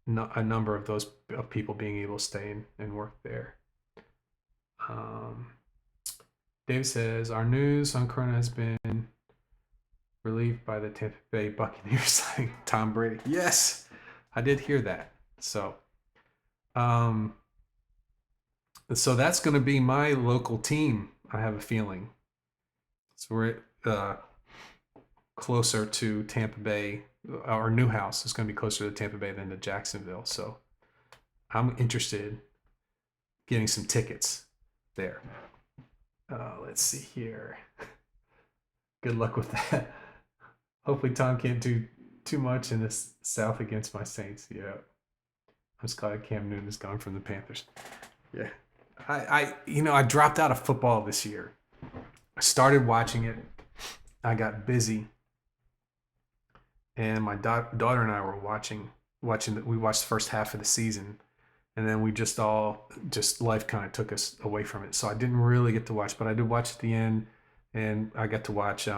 a number of those of people being able to stay and work there. Dave says our news on Corona has been relieved by the Tampa Bay Buccaneers signing Tom Brady. Yes, I did hear that. So that's going to be my local team. I have a feeling. So we're closer to Tampa Bay. Our new house is going to be closer to Tampa Bay than to Jacksonville. So I'm interested getting some tickets there. Let's see here. Good luck with that. Hopefully Tom can't do too much in the South against my Saints. Yeah. I'm just glad Cam Newton is gone from the Panthers. Yeah. I dropped out of football this year. I started watching it. I got busy. And my daughter and I were watching. We watched the first half of the season. And then life kind of took us away from it. So I didn't really get to watch, but I did watch at the end. And I got to watch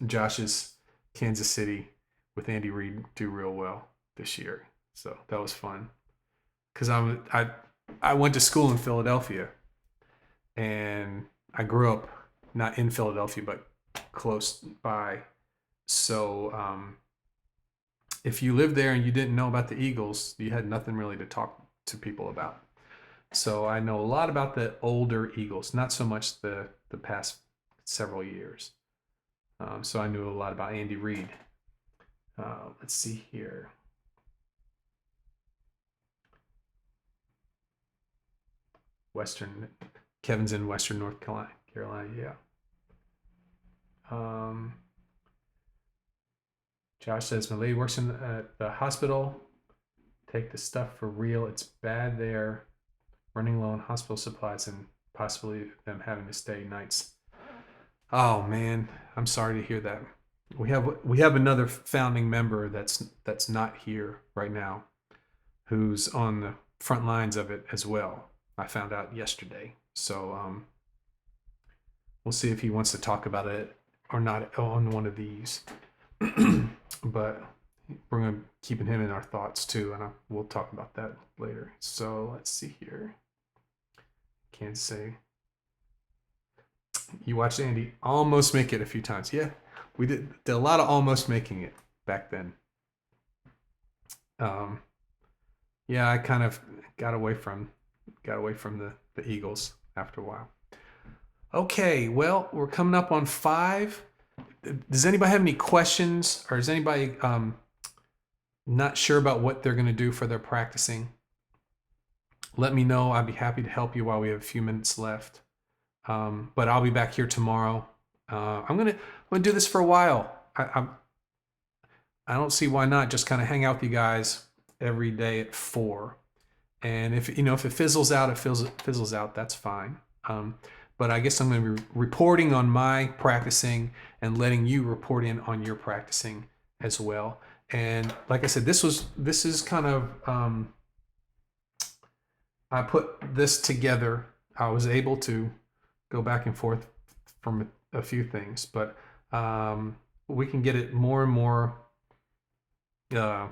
Josh's Kansas City with Andy Reid do real well this year. So that was fun. Because I went to school in Philadelphia. And I grew up not in Philadelphia, but close by. So if you lived there and you didn't know about the Eagles, you had nothing really to talk to people about. So I know a lot about the older Eagles, not so much the past several years. So I knew a lot about Andy Reid. Let's see here. Kevin's in Western North Carolina, yeah. Josh says, my lady works at the hospital. Take the stuff for real. It's bad there. Running low on hospital supplies and possibly them having to stay nights. Oh man, I'm sorry to hear that. We have another founding member that's not here right now, who's on the front lines of it as well. I found out yesterday. So we'll see if he wants to talk about it or not on one of these. But we're going to keeping him in our thoughts too, and we'll talk about that later. So let's see here. Can't say. You watched Andy almost make it a few times. Yeah, we did a lot of almost making it back then. Yeah, I kind of got away from the Eagles after a while. Okay, well, we're coming up on 5. Does anybody have any questions, or is anybody not sure about what they're going to do for their practicing? Let me know. I'd be happy to help you while we have a few minutes left. But I'll be back here tomorrow. I'm gonna do this for a while. I don't see why not. Just kind of hang out with you guys every day at 4. And if it fizzles out, it fizzles out. That's fine. But I guess I'm going to be reporting on my practicing and letting you report in on your practicing as well. And like I said, this is kind of I put this together. I was able to go back and forth from a few things, but we can get it more and more. Have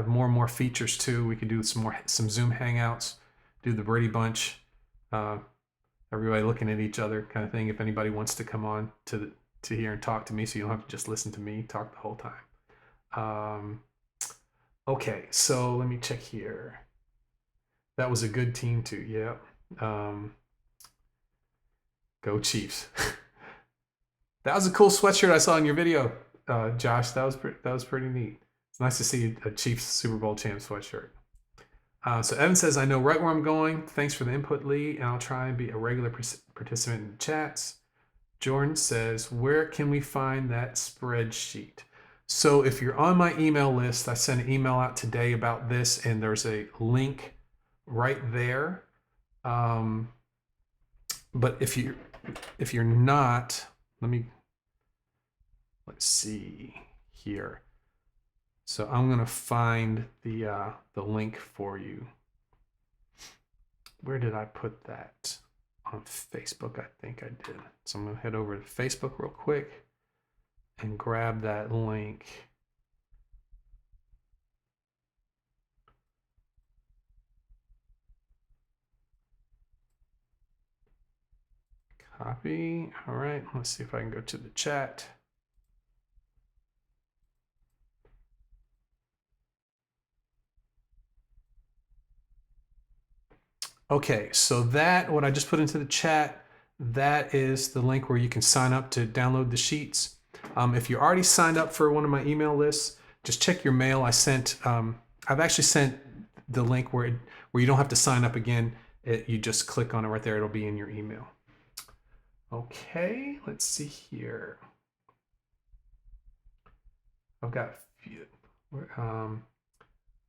more and more features too. We could do some Zoom hangouts, do the Brady Bunch, everybody looking at each other kind of thing. If anybody wants to come on to here and talk to me, so you don't have to just listen to me talk the whole time. Okay, so let me check here. That was a good team too. Yeah. Go Chiefs. That was a cool sweatshirt I saw in your video, Josh. That was pretty neat. It's nice to see a Chiefs Super Bowl champ sweatshirt. So Evan says, I know right where I'm going. Thanks for the input, Lee, and I'll try and be a regular participant in the chats. Jordan says, where can we find that spreadsheet? So if you're on my email list, I sent an email out today about this, and there's a link right there. But if you're not, let's see here. So I'm gonna find the link for you. Where did I put that? On Facebook, I think I did. So I'm gonna head over to Facebook real quick and grab that link. Copy. All right, let's see if I can go to the chat. Okay, so what I just put into the chat, that is the link where you can sign up to download the sheets. If you're already signed up for one of my email lists, just check your mail. I've actually sent the link where you don't have to sign up again. You just click on it right there. It'll be in your email. Okay, let's see here. I've got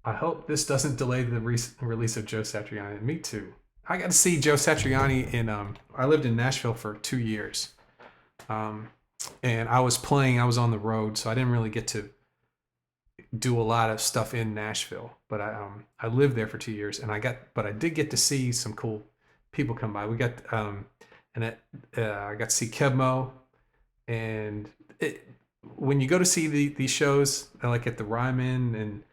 I hope this doesn't delay the release of Joe Satriani. Me too. I got to see Joe Satriani I lived in Nashville for 2 years. And I was on the road, so I didn't really get to do a lot of stuff in Nashville, but I lived there for 2 years, and I did get to see some cool people come by. I got to see Kevmo, and when you go to see these shows, like at the Ryman, and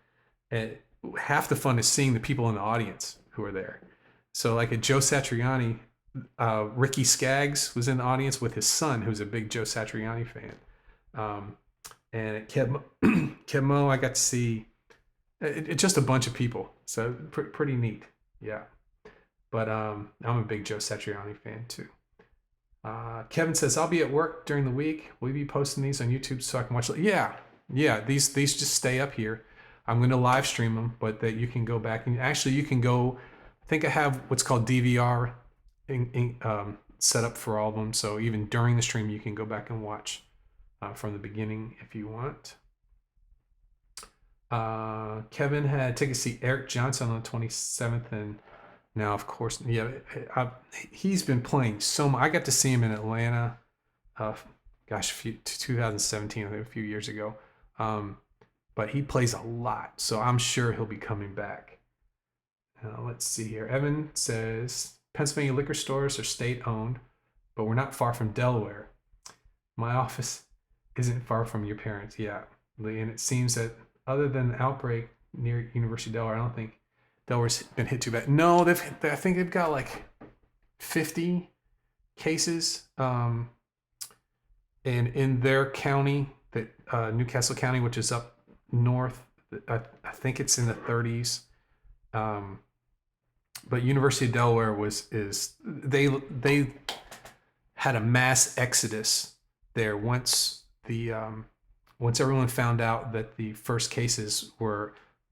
half the fun is seeing the people in the audience who are there. So like at Joe Satriani, Ricky Skaggs was in the audience with his son, who's a big Joe Satriani fan. And at Kevmo, I got to see just a bunch of people. So pretty neat. Yeah. But I'm a big Joe Satriani fan too. Kevin says, I'll be at work during the week. Will you be posting these on YouTube so I can watch it? Yeah. These just stay up here. I'm going to live stream them, but that you can go back and actually you can go. I think I have what's called DVR set up for all of them. So even during the stream, you can go back and watch from the beginning if you want. Kevin had tickets to see Eric Johnson on the 27th, and now, of course, he's been playing so much. I got to see him in Atlanta, 2017, I think, a few years ago. But he plays a lot, so I'm sure he'll be coming back. Let's see here. Evan says, Pennsylvania liquor stores are state-owned, but we're not far from Delaware. My office isn't far from your parents. Yeah, and it seems that other than the outbreak near University of Delaware, I don't think Delaware's been hit too bad. No, I think they've got like 50 cases, and in their county, that Newcastle County, which is up north, I think it's in the 30s. But University of Delaware they had a mass exodus there once everyone found out that the first cases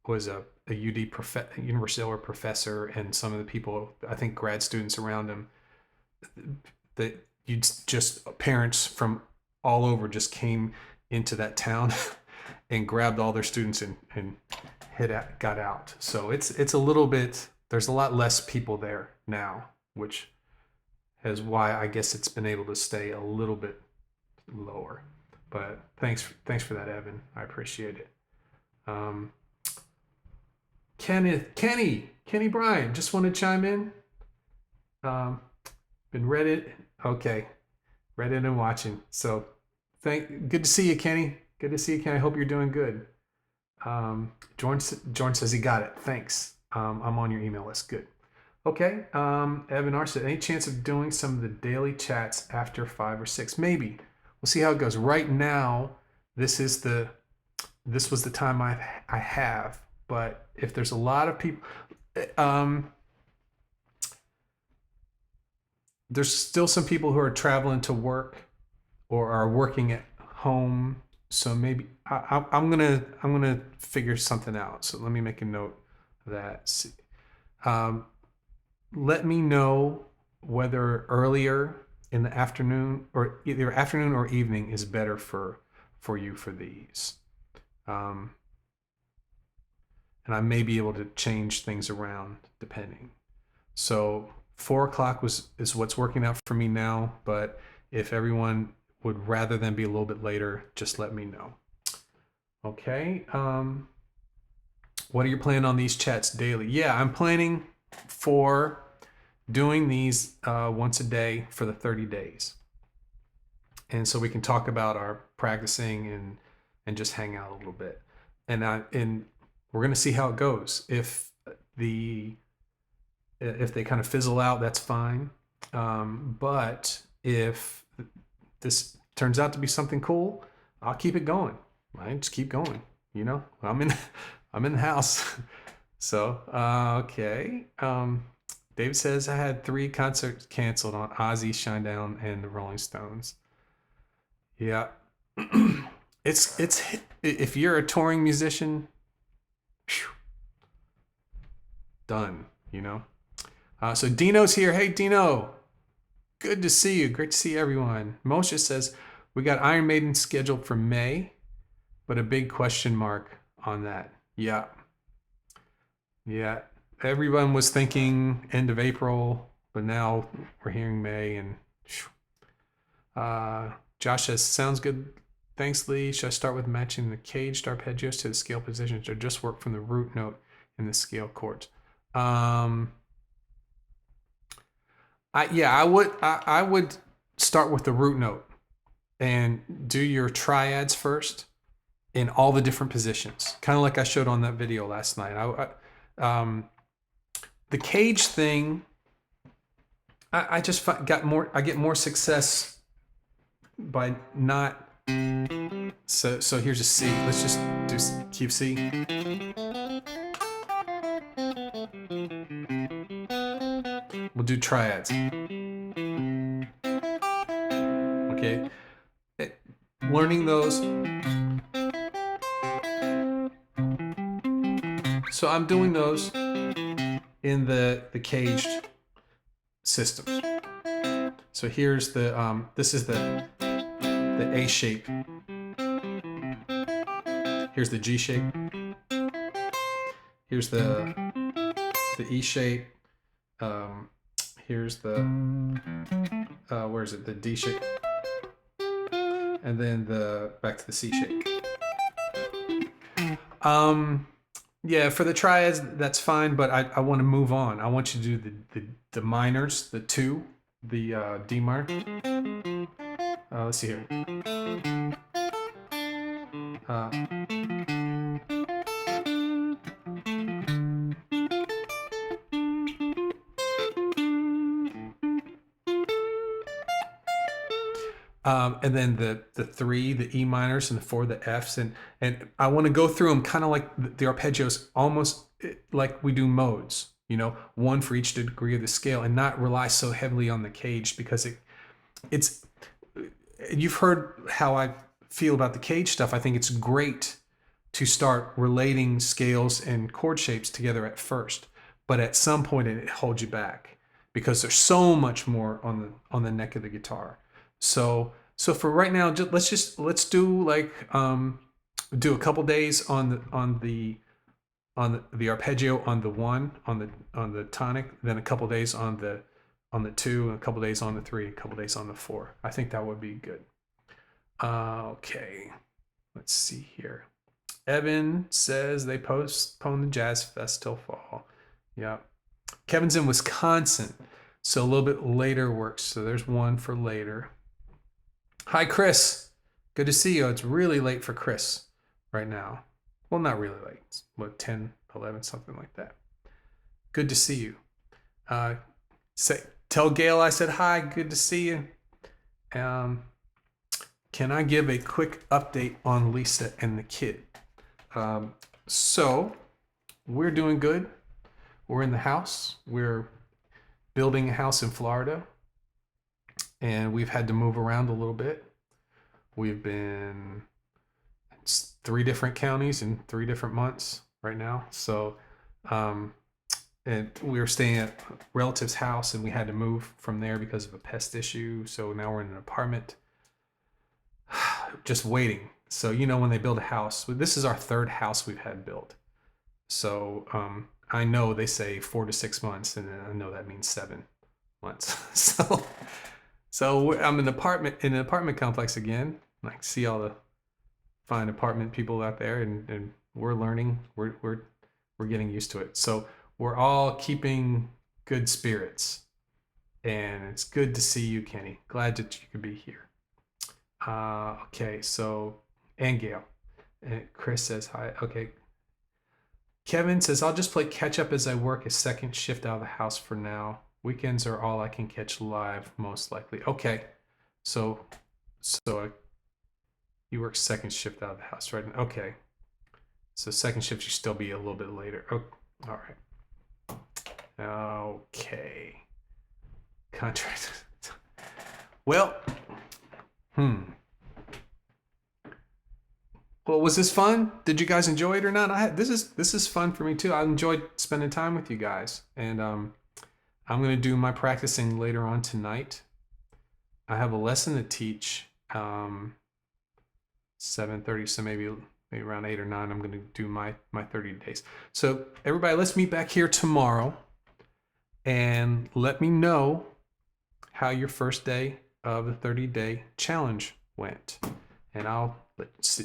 was a University of Delaware professor and some of the people, I think grad students around him, that parents from all over just came into that town and grabbed all their students and got out. So it's a little bit, there's a lot less people there now, which is why I guess it's been able to stay a little bit lower. But thanks for that, Evan. I appreciate it. Kenny Bryan, just want to chime in. Been Reddit, okay, Reddit and watching. So good to see you, Kenny. Good to see you, Kenny. I hope you're doing good. Jordan says he got it. Thanks. I'm on your email list. Good. Okay. Evan R said, any chance of doing some of the daily chats after 5 or 6? Maybe. We'll see how it goes. Right now, this was the time I have. But if there's a lot of people, there's still some people who are traveling to work or are working at home. So maybe I'm gonna figure something out. So let me make a note of that. Let me know whether earlier in the afternoon or either afternoon or evening is better for you for these. And I may be able to change things around depending. So 4 o'clock is what's working out for me now, but if everyone would rather than be a little bit later, just let me know. Okay. What are you planning on these chats daily? Yeah, I'm planning for doing these once a day for the 30 days. And so we can talk about our practicing and just hang out a little bit. And we're going to see how it goes. If they kind of fizzle out, that's fine. But if this turns out to be something cool, I'll keep it going. Right? Just keep going. You know, I'm in the house. So, okay. David says I had 3 concerts canceled on Ozzy, Shinedown, and the Rolling Stones. Yeah. It's if you're a touring musician, whew, done, you know. So Dino's here. Hey, Dino. Good to see you. Great to see everyone. Moshe says, we got Iron Maiden scheduled for May, but a big question mark on that. Yeah. Yeah. Everyone was thinking end of April, but now we're hearing May. And Josh says, sounds good. Thanks, Lee. Should I start with matching the caged arpeggios to the scale positions or just work from the root note in the scale chords? I would start with the root note and do your triads first in all the different positions, kind of like I showed on that video last night. The cage thing, I just get more success by not. So here's a C. Let's just do key of C. do triads. Okay, learning those. So I'm doing those in the caged systems. So here's the this is the A shape. Here's the G shape. Here's the E shape. Here's the where is it? The D shape. And then the back to the C shape. Yeah, for the triads, that's fine, but I want to move on. I want you to do the minors, the 2, the D minor. Let's see here. And then the 3, the E minors, and the 4, the Fs, and I want to go through them kind of like the arpeggios, almost like we do modes. You know, 1 for each degree of the scale, and not rely so heavily on the cage, because it's. You've heard how I feel about the cage stuff. I think it's great to start relating scales and chord shapes together at first, but at some point it holds you back because there's so much more on the neck of the guitar. So for right now, let's do like do a couple days on the arpeggio on the 1 on the tonic, then a couple days on the 2, and a couple days on the 3, a couple days on the 4. I think that would be good. Okay, let's see here. Evan says they postpone the Jazz Fest till fall. Yeah, Kevin's in Wisconsin, so a little bit later works. So there's one for later. Hi, Chris. Good to see you. It's really late for Chris right now. Well, not really late. It's what, 10, 11, something like that. Good to see you. Tell Gail I said hi. Good to see you. Can I give a quick update on Lisa and the kid? So we're doing good. We're in the house. We're building a house in Florida, and we've had to move around a little bit. We've been 3 different counties in 3 different months right now. So, and we were staying at a relative's house, and we had to move from there because of a pest issue. So now we're in an apartment, just waiting. So, you know, when they build a house, this is our 3rd house we've had built. So, I know they say 4 to 6 months, and I know that means 7 months. So I'm in an apartment complex again. I see all the fine apartment people out there, and we're learning. We're getting used to it. So we're all keeping good spirits, and it's good to see you, Kenny. Glad that you could be here. Okay, so, and Gail. And Chris says hi. Okay. Kevin says, I'll just play catch up as I work a second shift out of the house for now. Weekends are all I can catch live, most likely. Okay. So you work second shift out of the house, right? Okay. So second shift, you still be a little bit later. Oh, all right. Okay. Contract. Well, Well, was this fun? Did you guys enjoy it or not? This is fun for me too. I enjoyed spending time with you guys, and I'm going to do my practicing later on tonight. I have a lesson to teach 7:30, so maybe around 8 or 9 I'm going to do my 30 days. So everybody, let's meet back here tomorrow, and let me know how your first day of the 30-day challenge went, and I'll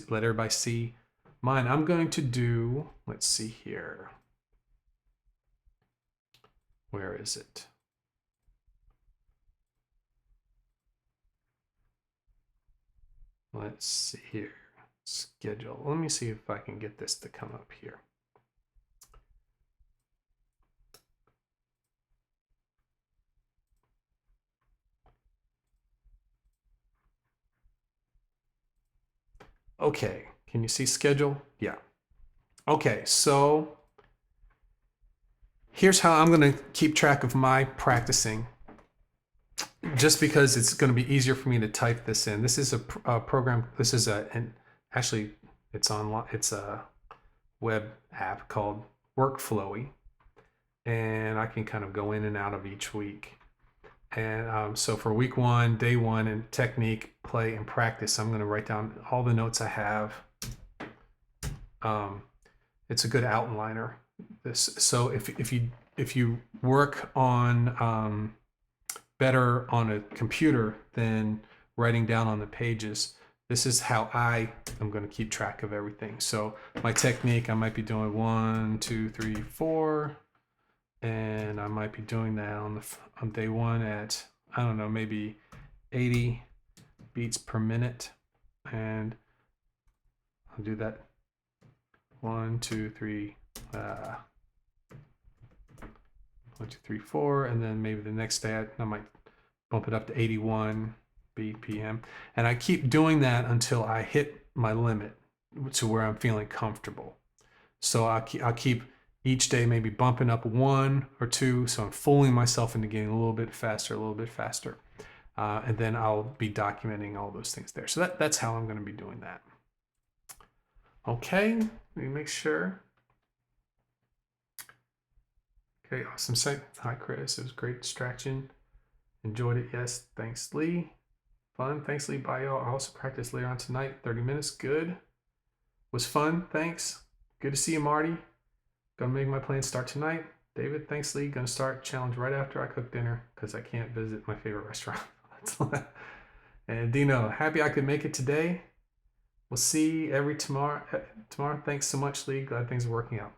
let everybody see mine. I'm going to do, let's see here. Where is it? Let's see here. Schedule. Let me see if I can get this to come up here. Okay, can you see schedule? Yeah. Okay, so Here's how I'm going to keep track of my practicing, just because it's going to be easier for me to type this in. This is a program. This is actually it's online. It's a web app called Workflowy, and I can kind of go in and out of each week. And so for week 1, day 1, and technique, play, and practice, I'm going to write down all the notes I have. It's a good outliner. So if you work on better on a computer than writing down on the pages, this is how I am going to keep track of everything. So my technique, I might be doing 1, 2, 3, 4. And I might be doing that on day 1 at, I don't know, maybe 80 beats per minute. And I'll do that 1, 2, 3, 1, 2, 3, 4. And then maybe the next day I might bump it up to 81 BPM. And I keep doing that until I hit my limit to where I'm feeling comfortable. So I'll keep each day maybe bumping up 1 or 2, so I'm fooling myself into getting a little bit faster, and then I'll be documenting all those things there. So that's how I'm going to be doing that. Okay, let me make sure. Okay, awesome site. Hi, Chris. It was great distraction. Enjoyed it. Yes, thanks, Lee. Fun. Thanks, Lee. Bye, y'all. I'll also practice later on tonight. 30 minutes. Good. Was fun. Thanks. Good to see you, Marty. Gonna make my plans start tonight. David, thanks, Lee. Gonna start challenge right after I cook dinner because I can't visit my favorite restaurant. And Dino, happy I could make it today. We'll see tomorrow. Thanks so much, Lee. Glad things are working out.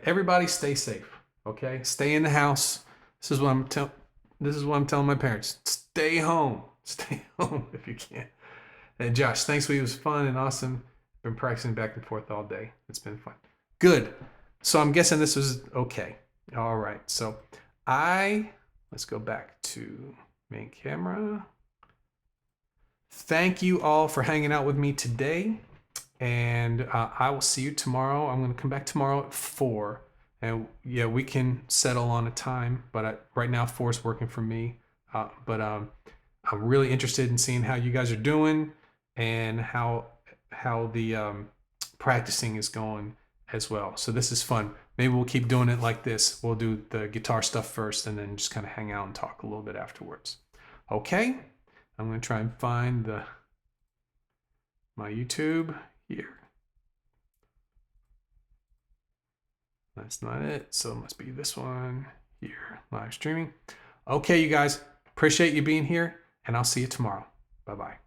Everybody stay safe, okay? Stay in the house. This is what I'm telling my parents. Stay home. Stay home if you can. And Josh, thanks, Lee. It was fun and awesome. Been practicing back and forth all day. It's been fun. Good. So I'm guessing this was okay. All right. So let's go back to main camera. Thank you all for hanging out with me today. And I will see you tomorrow. I'm going to come back tomorrow at 4. And yeah, we can settle on a time. But right now, 4 is working for me. But I'm really interested in seeing how you guys are doing and how the practicing is going as well. So this is fun. Maybe we'll keep doing it like this. We'll do the guitar stuff first and then just kind of hang out and talk a little bit afterwards. Okay, I'm going to try and find my YouTube here. That's not it, so it must be this one here, live streaming. Okay, you guys, appreciate you being here, and I'll see you tomorrow. Bye-bye.